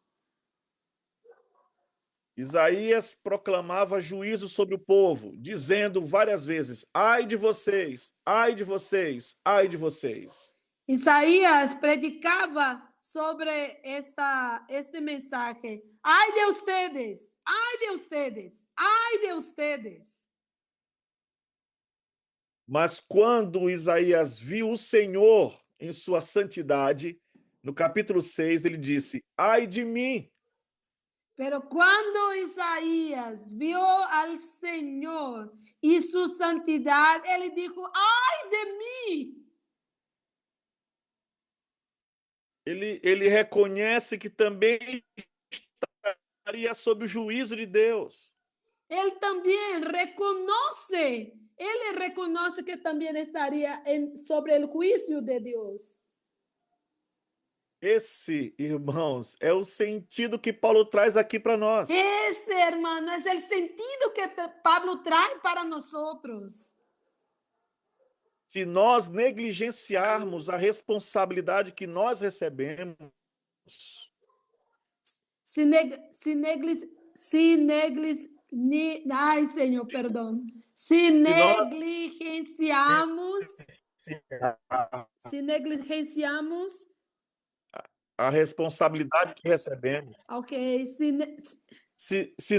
Isaías proclamava juízo sobre o povo, dizendo várias vezes: ai de vocês, ai de vocês, ai de vocês. Isaías predicaba sobre este mensaje. Ay de ustedes, ay de ustedes, ay de ustedes. Mas quando Isaías viu o Senhor em sua santidade, no capítulo 6, ele disse: Ai de mim, Pero cuando Isaías vio al Señor y su santidad, él dijo, ay de mí. ele reconhece que também estaria sob o juízo de Deus. Él también reconoce que también estaría sobre el juicio de Dios. Esse, irmãos, é o sentido que Paulo traz aqui para nós. Ese, hermano, es el sentido que Pablo trae para nosotros. Se nós negligenciarmos a responsabilidade que nós recebemos, Ay, Señor, perdón. Si se nós negligenciamos, si negligenciamos, a responsabilidade que recebemos, ok, se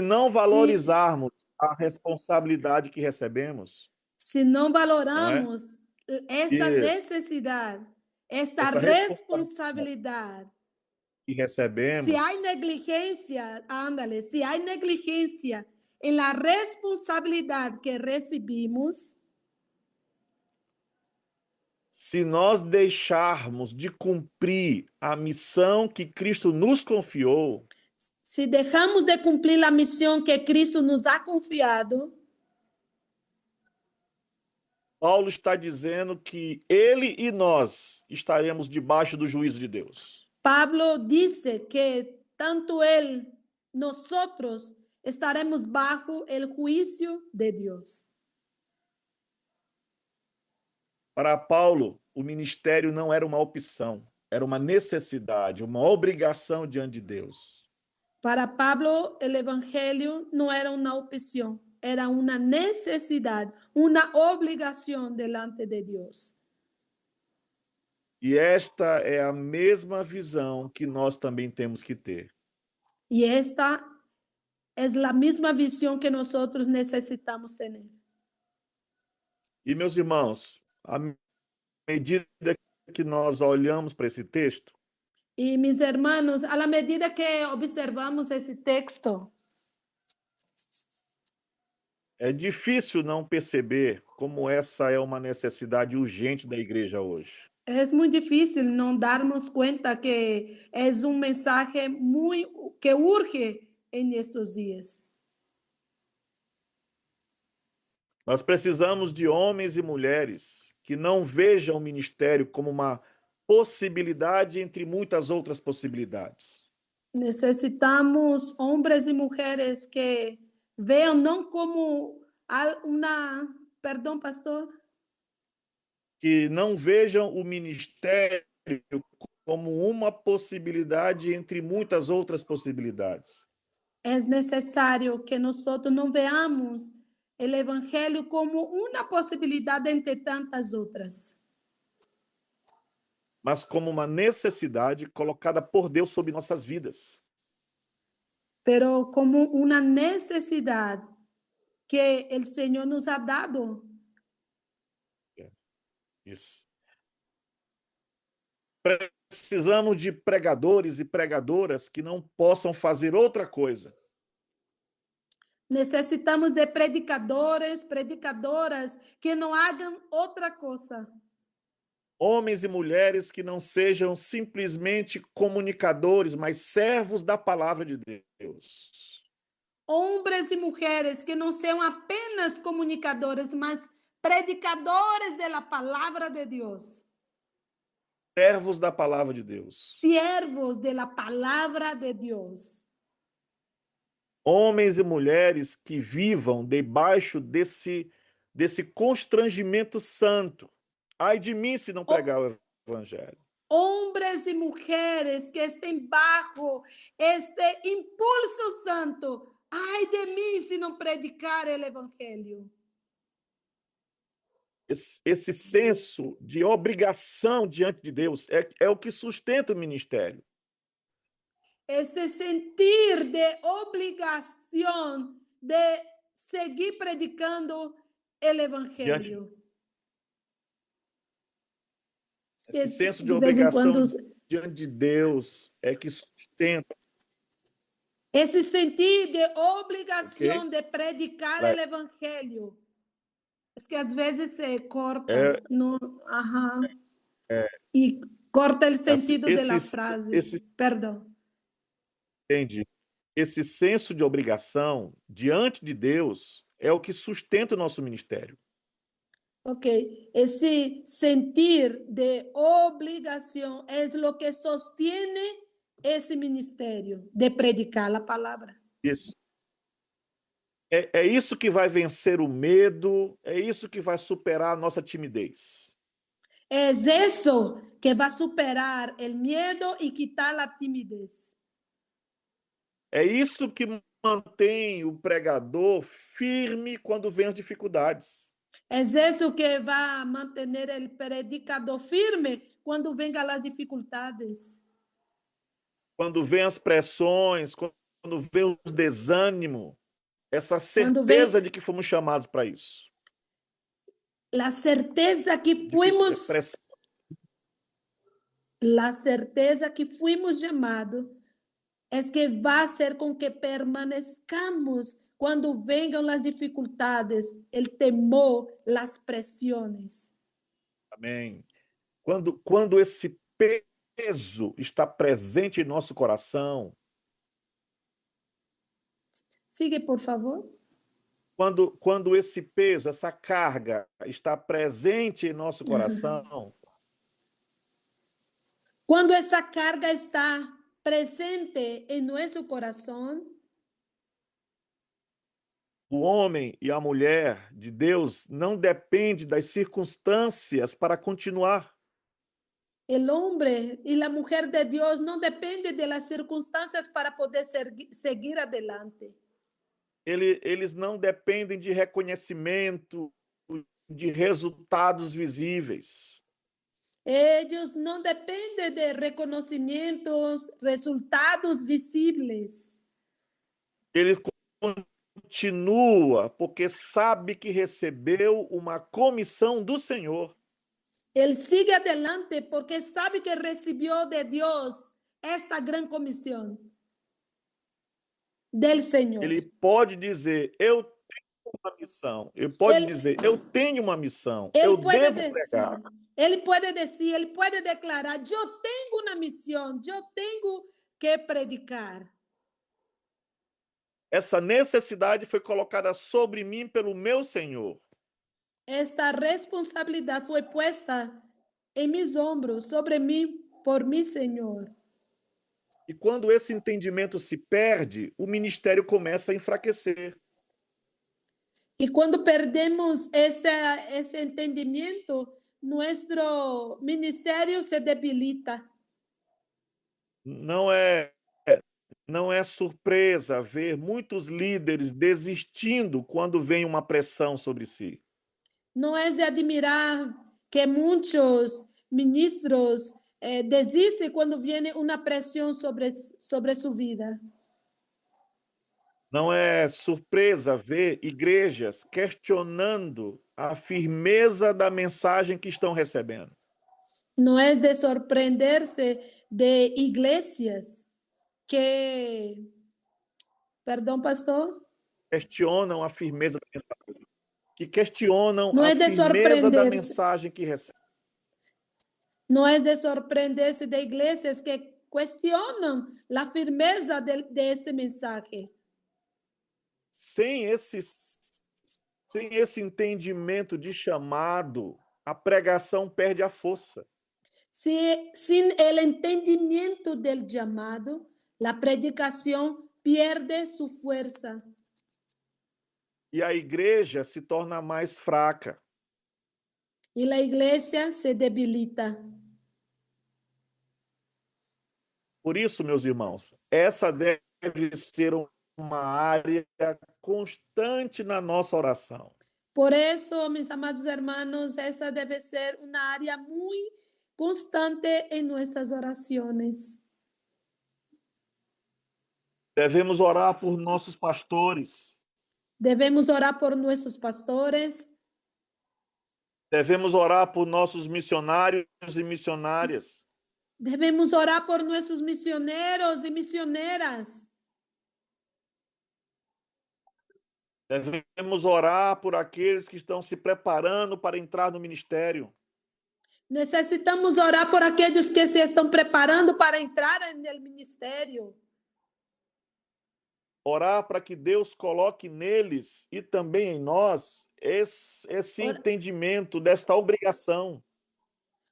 não se, valorizarmos a responsabilidade que recebemos, se não não é? valoramos esta Isso, necessidade, esta essa responsabilidade responsabilidade, que si hay recebemos, negligencia, ándale, si hay negligencia en la responsabilidad que recibimos, se nós deixarmos de cumprir a missão que Cristo nos confiou, si dejamos de cumplir la misión que Cristo nos ha confiado, Paulo está dizendo que ele e nós estaremos debaixo do juízo de Deus. Pablo dice que tanto él, nosotros estaremos bajo el juicio de Dios. Para Paulo, o ministério não era uma opção, era uma necessidade, uma obrigação diante de Deus. Para Pablo, el evangelio no era una opción, era una necesidad, una obligación delante de Dios. E esta é a mesma visão que nós também temos que ter. Y esta es la misma visión que nosotros necesitamos tener. E, meus irmãos, à medida que nós olhamos para esse texto, Y mis hermanos, a la medida que observamos ese texto, é difícil não perceber como essa é uma necessidade urgente da igreja hoje. es muy difícil no darnos cuenta que es un mensaje que urge en estos días. Nós precisamos de homens e mulheres que não vejam o ministério como uma possibilidade entre muitas outras possibilidades. Necesitamos hombres y mujeres que vean no como perdón, pastor, Que não vejam o ministério como uma possibilidade entre muitas outras possibilidades. es necesario que nosotros no veamos el evangelio como una posibilidad entre tantas otras, Mas como uma necessidade colocada por Deus sobre nossas vidas. pero como una necesidad que el Señor nos ha dado. Isso. Precisamos de pregadores e pregadoras que não possam fazer outra coisa. Necesitamos de predicadores, predicadoras que não hagam outra coisa. Homens e mulheres que não sejam simplesmente comunicadores, mas servos da palavra de Deus. Homens e mulheres que não sejam apenas comunicadores, mas predicadores da palavra de Deus. Servos da palavra de Deus. Siervos da palavra de Deus. Homens e mulheres que vivam debaixo desse constrangimento santo. Ai de mim se não pregar o evangelho. Homens e mulheres que estén bajo este impulso santo. Ai de mim se não predicar o evangelho. Esse senso de obrigação diante de Deus é o que sustenta o ministério. Esse sentir de obrigação de seguir predicando o evangelho. Esse senso de de vez em quando, obrigação diante de Deus é que sustenta, ese sentir de ok? obligación de predicar Ela el evangelio. Es que às vezes se corta, É, no, ajá, é, y corta el assim, sentido de la frase. Perdón. entende? Esse senso de obrigação diante de Deus é o que sustenta o nosso ministério. Ok, ese sentir de obligación es lo que sostiene ese ministerio de predicar la palabra. Isso. É isso que vai vencer o medo, é isso que vai superar a nossa timidez. Es eso que va a superar el miedo y quitar la timidez. É isso que mantém o pregador firme quando vem as dificuldades. Es eso que va a mantener el predicador firme cuando vengan las dificultades. Quando vem as pressões, quando vem o desânimo, essa Cuando certeza ve de que fomos chamados para isso. la certeza que fuimos, Pressão. la certeza que fuimos llamados es que va a hacer con que permanezcamos cuando vengan las dificultades, el temor, las presiones. Amém. Quando esse peso está presente em nosso coração, Sigue, por favor. quando esse peso, essa carga está presente em nosso coração, Cuando esa carga está presente en nuestro corazón, o homem e a mulher de Deus não depende das circunstâncias para continuar. el hombre y la mujer de Dios no dependen de las circunstancias para poder seguir adelante. Eles não dependem de reconhecimento, de resultados visíveis. Ellos no dependen de reconocimientos, resultados visibles. Ele continua porque sabe que recebeu uma comissão do Senhor. Él sigue adelante porque sabe que recibió de Dios esta gran comisión del Señor. Ele pode dizer, eu tenho uma missão. Ele pode Él, dizer, eu tenho uma missão. él Eu puede devo decir, pregar. él puede decir, él puede declarar, yo tengo una misión, yo tengo que predicar. Essa necessidade foi colocada sobre mim pelo meu Senhor. Esta responsabilidad fue puesta en mis hombros, sobre mí, por mi Señor. E quando esse entendimento se perde, o ministério começa a enfraquecer. Y cuando perdemos ese entendimiento, nuestro ministerio se debilita. Não é surpresa ver muitos líderes desistindo quando vem uma pressão sobre si. No es de admirar que muchos ministros desisten cuando viene una presión sobre su vida. Não é surpresa ver igrejas questionando a firmeza da mensagem que estão recebendo. No es de sorprenderse de iglesias que, perdón, pastor, Questionam a firmeza da mensagem. Que questionam no a es de firmeza da sorprenderse, mensagem que recebem. no es de sorprenderse de iglesias que cuestionan la firmeza de este mensaje. Sem esse entendimento de chamado, a pregação perde a força. Sin el entendimiento del llamado, la predicación pierde su fuerza. E a igreja se torna mais fraca. Y la iglesia se debilita. Por isso, meus irmãos, essa deve ser uma área constante na nossa oração. Por eso, mis amados hermanos, esa debe ser una área muy constante en nuestras oraciones. Devemos orar por nossos pastores. Debemos orar por nuestros pastores. Devemos orar por nossos missionários e missionárias. Debemos orar por nuestros misioneros y misioneras. Devemos orar por aqueles que estão se preparando para entrar no ministério. Necesitamos orar por aquellos que se están preparando para entrar en el ministerio. Orar para que Deus coloque neles e também em nós esse Ora- entendimento desta obrigação.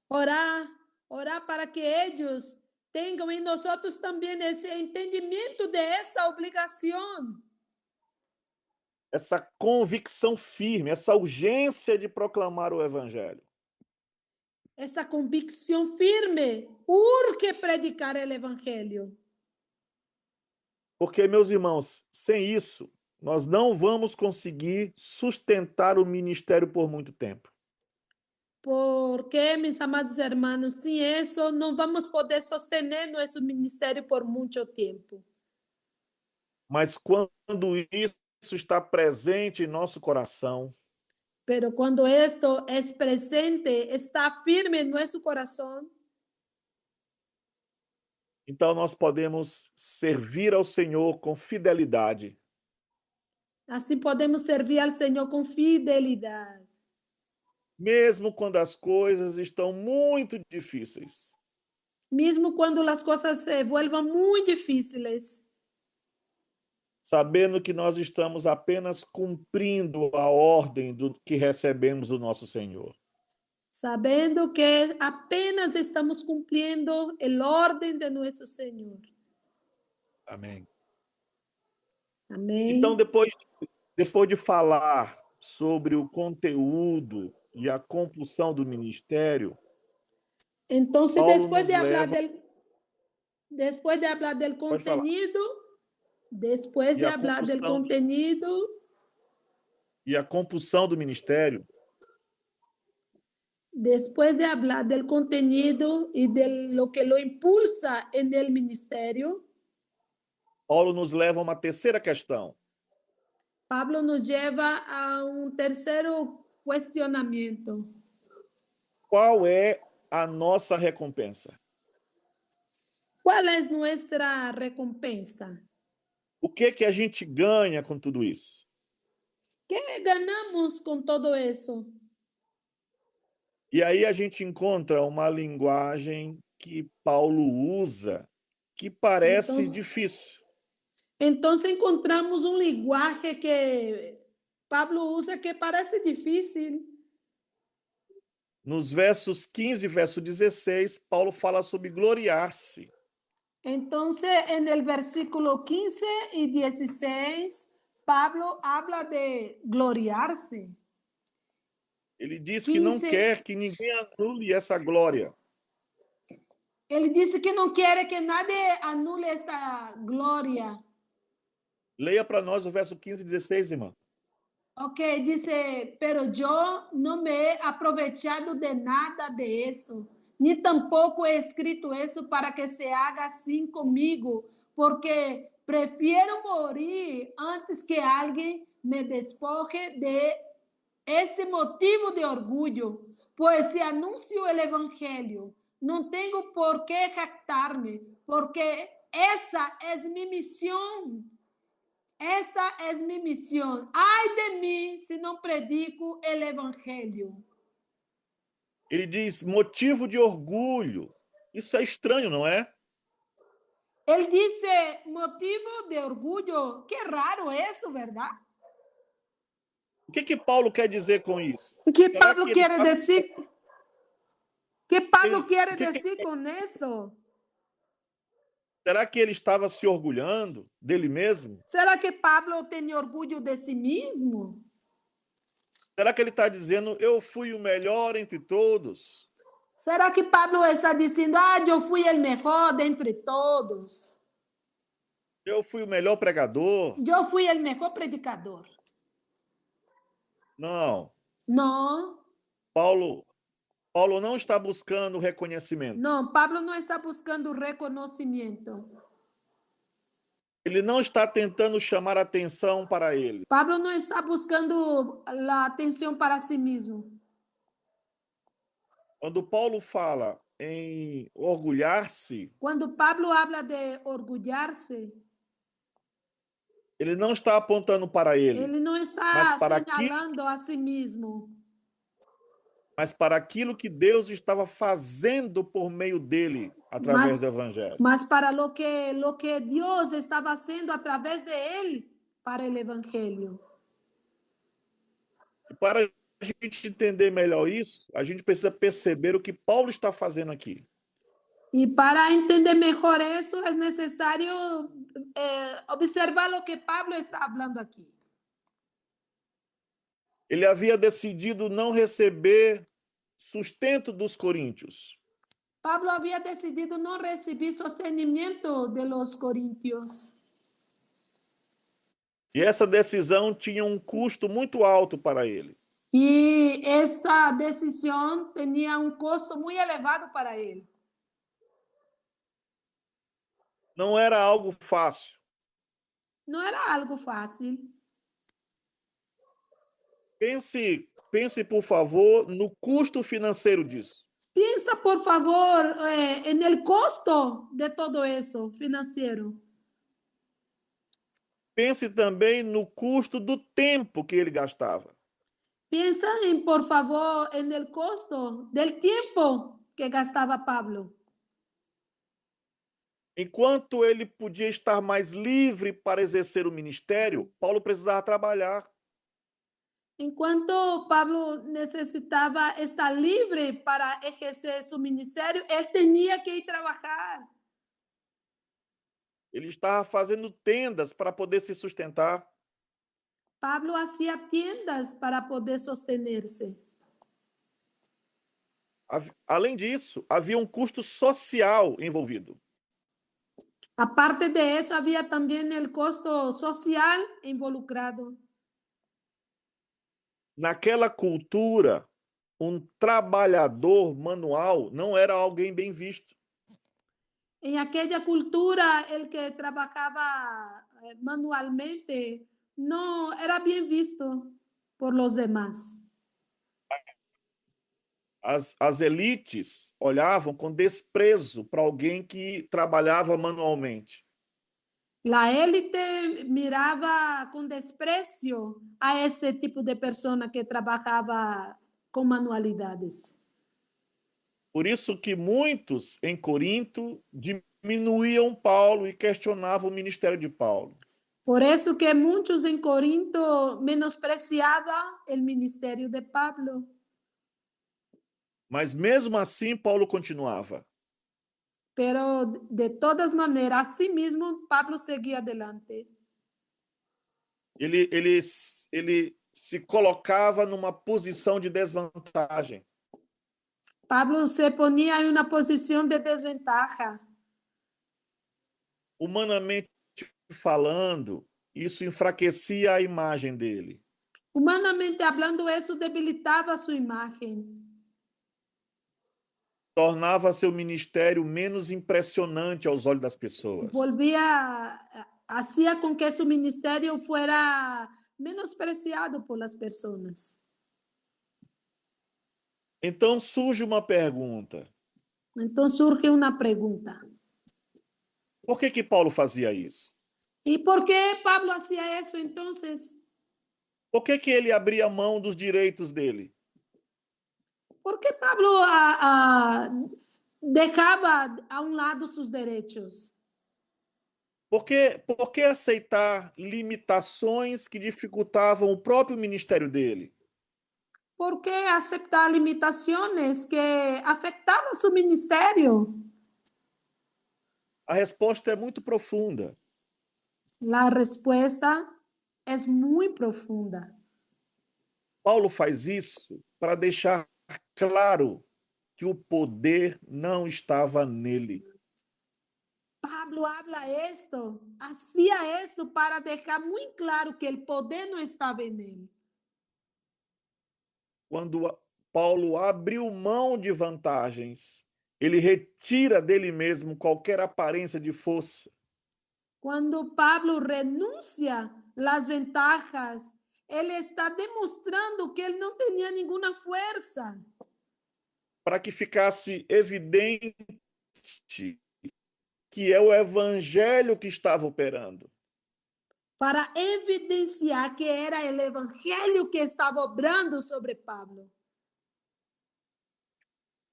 Orar, orar para que ellos tengan en nosotros también ese entendimiento de esta obligación, Essa convicção firme, essa urgência de proclamar o evangelho. esa convicción firme. Urge predicar el evangelio. Porque, meus irmãos, sem isso, nós não vamos conseguir sustentar o ministério por muito tempo. Porque, mis amados hermanos, sin eso no vamos a poder sostener nuestro ministerio por mucho tiempo. Mas quando isso está presente em nosso coração, Pero cuando esto es presente, está firme en nuestro corazón, então nós podemos servir ao Senhor com fidelidade, así podemos servir al Señor con fidelidad, mesmo quando as coisas estão muito difíceis. mismo cuando las cosas se vuelvan muy difíciles, Sabendo que nós estamos apenas cumprindo a ordem do que recebemos do nosso Senhor. sabiendo que apenas estamos cumpliendo el orden de nuestro Señor. Amém. Amén. Então, depois de falar sobre o conteúdo e a compulsão do ministério, Entonces, Paulo después nos de hablar leva... del Pode falar. contenido, después E de a hablar del compulsão, contenido, e a compulsão do ministério, después de hablar del contenido y de lo que lo impulsa en el ministerio, Paulo nos leva a uma terceira questão. Pablo nos lleva a un tercero cuestionamiento. Qual é a nossa recompensa? ¿Cuál es nuestra recompensa? O que a gente ganha com tudo isso? ¿Qué ganamos con todo eso? E aí a gente encontra uma linguagem que Paulo usa que parece difícil. Entonces encontramos un lenguaje que Pablo usa que parece difícil. Nos versos 15 e verso 16, Paulo fala sobre gloriar-se. Entonces, en el versículo 15 y 16, Pablo habla de gloriarse. Ele diz que não 15. quer que ninguém anule essa glória. Ele disse que não quer que nadie anule esta glória. Leia para nós o verso 15 e 16, irmã. Ok, dice, pero yo no me he aprovechado de nada de esto, ni tampoco he escrito eso para que se haga así conmigo, porque prefiero morir antes que alguien me despoje de este motivo de orgullo, pues si anuncio el evangelio, no tengo por qué jactarme, porque esa es mi misión. Esta es mi misión. Ay de mí si no predico el evangelio. Ele diz motivo de orgulho. Isso é estranho, não é? Él dice motivo de orgullo. Qué raro eso, ¿verdad? O que Paulo quer dizer com isso? ¿Qué Será Pablo que ele quiere está- decir? ¿Qué Pablo Ele- quiere o que decir con eso? Será que ele estava se orgulhando dele mesmo? ¿Será que Pablo tenía orgullo de sí mismo? Será que ele está dizendo, eu fui o melhor entre todos? ¿Será que Pablo está diciendo, yo fui el mejor de entre todos? Eu fui o melhor pregador? Yo fui el mejor predicador. Não. No, Paulo não está buscando reconhecimento. no, Pablo no está buscando reconocimiento. Ele não está tentando chamar atenção para ele. Pablo no está buscando la atención para sí mismo. Quando Paulo fala em orgulhar-se, Cuando Pablo habla de orgullarse, ele não está apontando para ele, él no mas está para aquilo, señalando a sí mismo, mas para aquilo que Deus estava fazendo por meio dele, através mas, do evangelho. mas para lo que Dios estaba haciendo a través de él para el Evangelio. E para a gente entender melhor isso, a gente precisa perceber o que Paulo está fazendo aqui. Y para entender mejor eso es necesario observar lo que Pablo está hablando aquí. Ele havia decidido não receber sustento dos coríntios. Pablo había decidido no recibir sostenimiento de los corintios. E essa decisão tinha um custo muito alto para ele. Y esta decisión tenía un costo muy elevado para él. Não era algo fácil. No era algo fácil. Pense, por favor, no custo financeiro disso. Piensa, por favor, en el costo de todo eso financiero. Pense também no custo do tempo que ele gastava. Piensa en, por favor, en el costo del tiempo que gastaba Pablo. Enquanto ele podia estar mais livre para exercer o ministério, Paulo precisava trabalhar. Enquanto Pablo necesitaba estar libre para ejercer su ministerio, él tenía que ir a trabajar. Ele estava fazendo tendas para poder se sustentar. Pablo hacía tiendas para poder sostenerse. Além disso, havia um custo social envolvido. Aparte de eso, había también el costo social involucrado. Naquela cultura, um trabalhador manual não era alguém bem visto. En aquella cultura, el que trabajaba manualmente no era bien visto por los demás. As elites olhavam com desprezo para alguém que trabalhava manualmente. La élite miraba con desprecio a ese tipo de persona que trabajaba con manualidades. Por isso que muitos em Corinto diminuíam Paulo e questionavam o ministério de Paulo. Por eso que muchos en Corinto menospreciaban el ministerio de Pablo. Mas mesmo assim, Paulo continuava. Pero de todas maneras, así mismo, Pablo seguía adelante. Ele se colocava numa posição de desvantagem. Pablo se ponía en una posición de desventaja. Humanamente falando, isso enfraquecia a imagem dele. Humanamente hablando, eso debilitaba su imagen. Tornava seu ministério menos impressionante aos olhos das pessoas. Hacía con que su ministerio fuera menospreciado por las personas. Então surge uma pergunta. Entonces surge una pregunta. Por que Paulo fazia isso? ¿Y por qué Pablo hacía eso entonces? Por que ele abria mão dos direitos dele? ¿Por qué Pablo dejaba a un lado sus derechos? Por que aceitar limitações que dificultavam o próprio ministério dele? ¿Por qué aceptar limitaciones que afectaban su ministerio? A resposta é muito profunda. La respuesta es muy profunda. Paulo faz isso para deixar claro que o poder não estava nele. Pablo hacía esto para dejar muy claro que el poder no estaba en él. Quando Paulo abriu mão de vantagens, ele retira dele mesmo qualquer aparência de força. Cuando Pablo renuncia las ventajas, él está demostrando que él no tenía ninguna fuerza. para que ficasse evidente que é o evangelho que estava operando. Para evidenciar que era o evangelho que estava obrando sobre Pablo.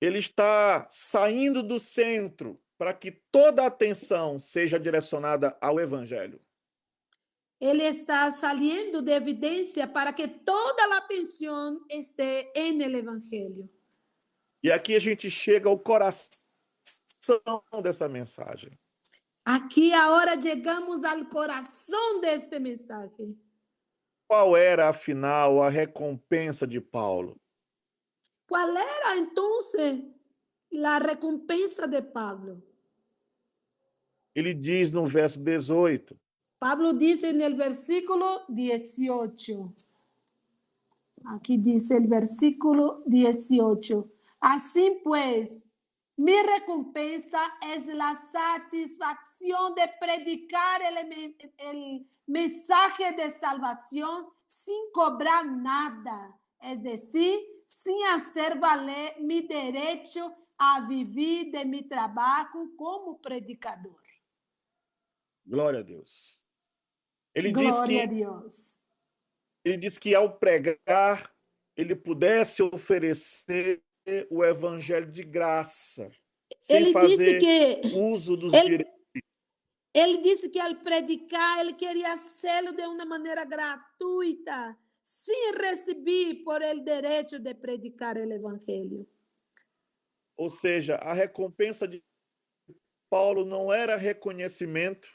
Ele está saindo do centro para que toda a atenção seja direcionada ao evangelho. Ele está saliendo de evidencia para que toda a atenção esté en el evangelio. E aqui a gente chega ao coração dessa mensagem. Aqui agora chegamos ao coração deste mensagem. Qual era, afinal, a recompensa de Paulo? Qual era então a recompensa de Pablo? Ele diz no verso 18: Pablo dice en el versículo 18. Aquí dice el versículo 18. Así pues, mi recompensa es la satisfacción de predicar el mensaje de salvación sin cobrar nada, es decir, sin hacer valer mi derecho a vivir de mi trabajo como predicador. Glória a Deus. Ele Glória a Deus. Ele diz que ao pregar, ele pudesse oferecer o evangelho de graça, sem Ele disse fazer que uso dos ele, direitos. ele disse que ao predicar, ele queria fazê-lo de uma maneira gratuita, sem receber por ele direito de predicar o evangelho. Ou seja, a recompensa de Paulo não era reconhecimento,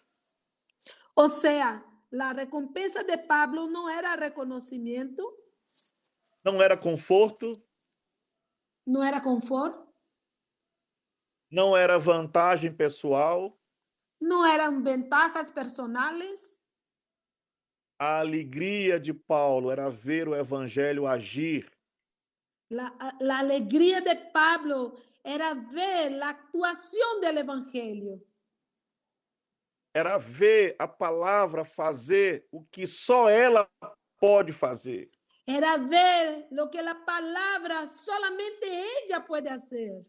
Ou seja, a recompensa de Pablo não era reconhecimento, não era conforto, não era conforto, não era vantagem pessoal. não eram vantagens personais. A alegria de Paulo era ver o evangelho agir. A alegria de Pablo era ver a actuação do evangelho. Era ver a palavra fazer o que só ela pode fazer. Era ver lo que a palavra solamente ella pode fazer.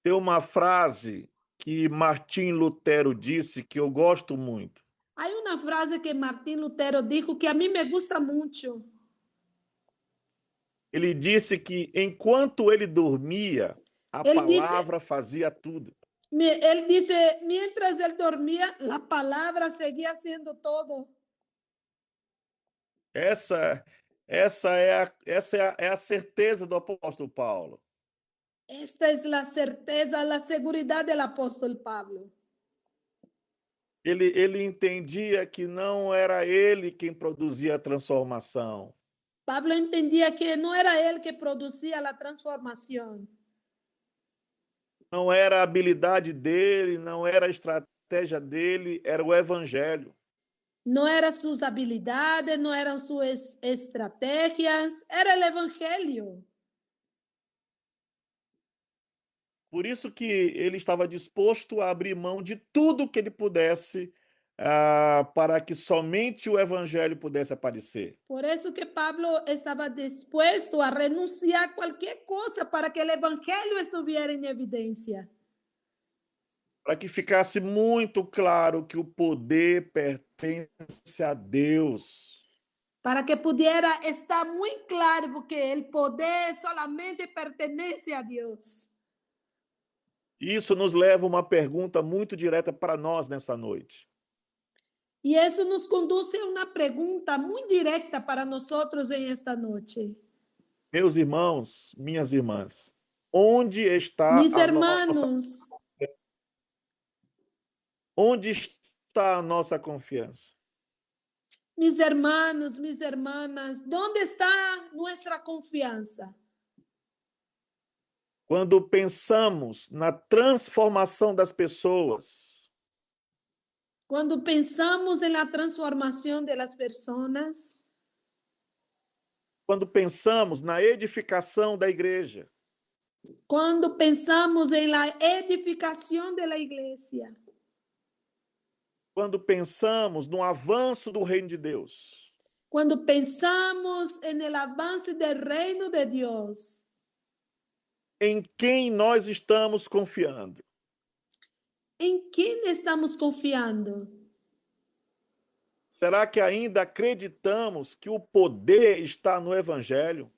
Tem uma frase que Martim Lutero disse que eu gosto muito. Há uma frase que Martim Lutero disse que a mim me gusta muito. Ele disse que enquanto ele dormia, a Ele palavra fazia tudo. disse, mientras ele dormia, a palavra seguia sendo todo. Essa é a certeza do apóstolo Paulo. Esta é a certeza, a segurança do apóstolo Pablo. Ele entendia que não era ele quem produzia a transformação. Pablo entendia que não era ele que produzia a transformação. Não era a habilidade dele, não era a estratégia dele, era o evangelho. Não eram suas habilidades, não eram suas estratégias, era o evangelho. Por isso que ele estava disposto a abrir mão de tudo que ele pudesse para que somente o evangelho pudesse aparecer. Por isso que Pablo estava disposto a renunciar a qualquer coisa para que o evangelho estivesse em evidência. Para que ficasse muito claro que o poder pertence a Deus. Para que pudiera estar muito claro, porque o poder solamente pertence a Deus. Isso nos leva a uma pergunta muito direta para nós nessa noite. E isso nos conduz a uma pergunta muito direta para nós em esta noite. Meus irmãos, minhas irmãs, onde está Mis a hermanos, onde está a nossa confiança? mis hermanos, mis hermanas, ¿dónde está nuestra confianza? Quando pensamos na transformação das pessoas, Cuando pensamos en la transformación de las personas, quando pensamos na edificação da igreja, cuando pensamos en la edificación de la iglesia, quando pensamos no avanço do reino de Deus, cuando pensamos en el avance del reino de Dios, Em quem nós estamos confiando? ¿En quién estamos confiando? Será que ainda acreditamos que o poder está no Evangelho?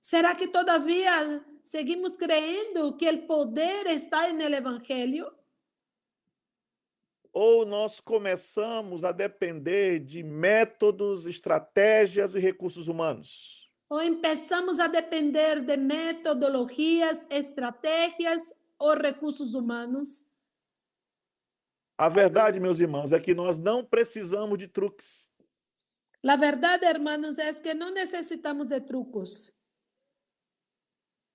¿Será que todavía seguimos creyendo que el poder está en el Evangelio? Ou nós começamos a depender de métodos, estratégias e recursos humanos? ¿O empezamos a depender de metodologías, estrategias o recursos humanos? A verdade, meus irmãos, é que nós não precisamos de truques. La verdad, hermanos, es que no necesitamos de trucos.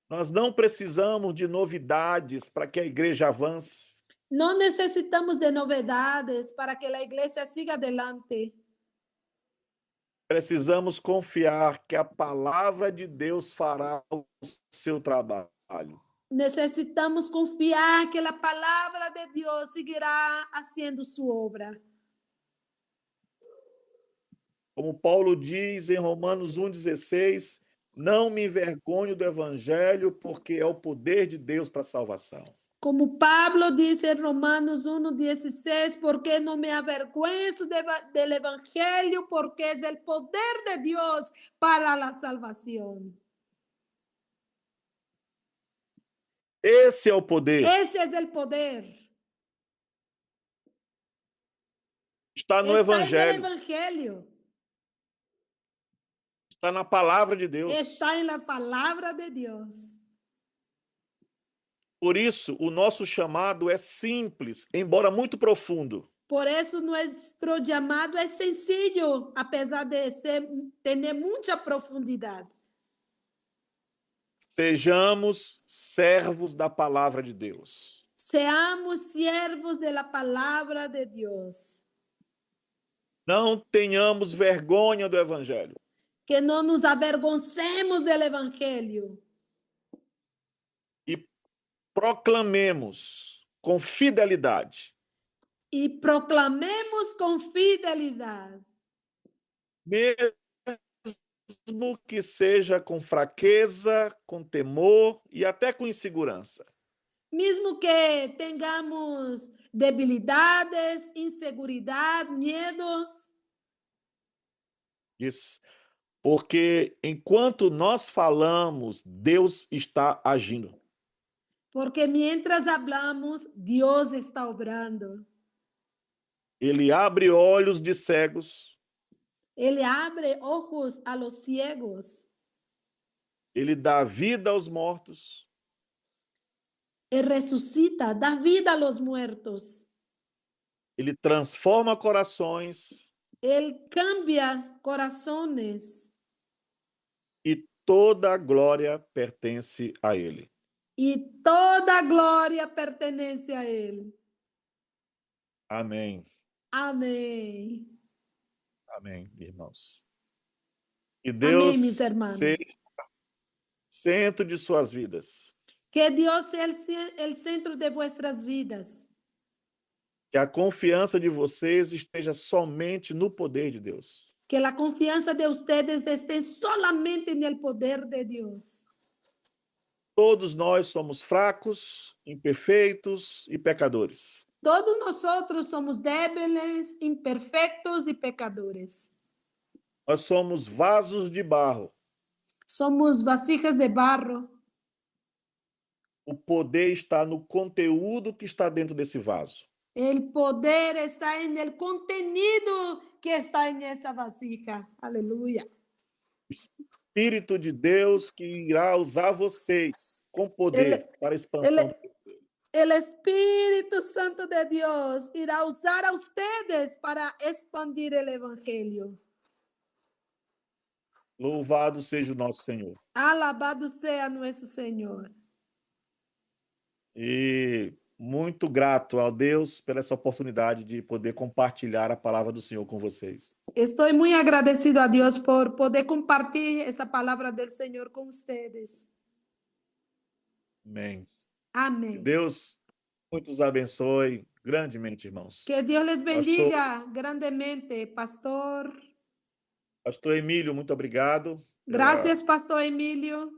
Nós não precisamos de novidades para que a igreja avance. No necesitamos de novedades para que la iglesia siga adelante. Precisamos confiar que a palavra de Deus fará o seu trabalho. Necesitamos confiar que la palabra de Dios seguirá haciendo su obra. Como Paulo diz em Romanos 1,16, não me envergonho do evangelho, porque é o poder de Deus para a salvação. Como Pablo dice en Romanos 1:16, porque no me avergüenzo del Evangelio, porque es el poder de Dios para la salvación. Esse é o poder. Ese es el poder. Está no Está en el evangelho. Evangelio. Está na palavra de Deus. Está en la palabra de Dios. Por isso, o nosso chamado é simples, embora muito profundo. Por eso nuestro llamado es sencillo, a pesar de tener mucha profundidad. Sejamos servos da palavra de Deus. Seamos siervos de la palabra de Dios. Não tenhamos vergonha do evangelho. Que no nos avergoncemos del Evangelio. E proclamemos com fidelidade. Y proclamemos con fidelidad. Mesmo que seja com fraqueza, com temor e até com insegurança. Mismo que tengamos debilidades, inseguridad, miedos. Isso. Porque enquanto nós falamos, Deus está agindo. Porque mientras hablamos, Dios está obrando. Ele abre olhos de cegos. Él abre ojos a los ciegos. Ele dá vida aos mortos. Él resucita, da vida a los muertos. Ele transforma corações. Él cambia corazones. E toda a glória pertence a Ele. Y toda gloria pertenece a Él. Amém. Amén. Amém, irmãos. Que Deus Amén, mis hermanos. seja centro de suas vidas. Que Dios sea el centro de vuestras vidas. Que a confiança de vocês esteja somente no poder de Deus. Que la confianza de ustedes esté solamente en el poder de Dios. Todos nós somos fracos, imperfeitos e pecadores. Todos nosotros somos débiles, imperfectos y pecadores. Nós somos vasos de barro. Somos vasijas de barro. O poder está no conteúdo que está dentro desse vaso. El poder está en el contenido que está en esa vasija. Aleluya. Espírito de Deus que irá usar vocês com poder para a expansão. El Espíritu Santo de Dios irá a usar a ustedes para expandir el Evangelio. Louvado seja o nosso Senhor. Alabado sea nuestro Señor. E muito grato ao Deus por essa oportunidade de poder compartilhar a palavra do Senhor com vocês. Estoy muy agradecido a Dios por poder compartir esa palabra del Señor con ustedes. Amém. Amén. Que Deus muitos abençoe grandemente, irmãos. Que Dios les bendiga grandemente, pastor. Pastor Emílio, muito obrigado. Gracias, Pastor Emilio.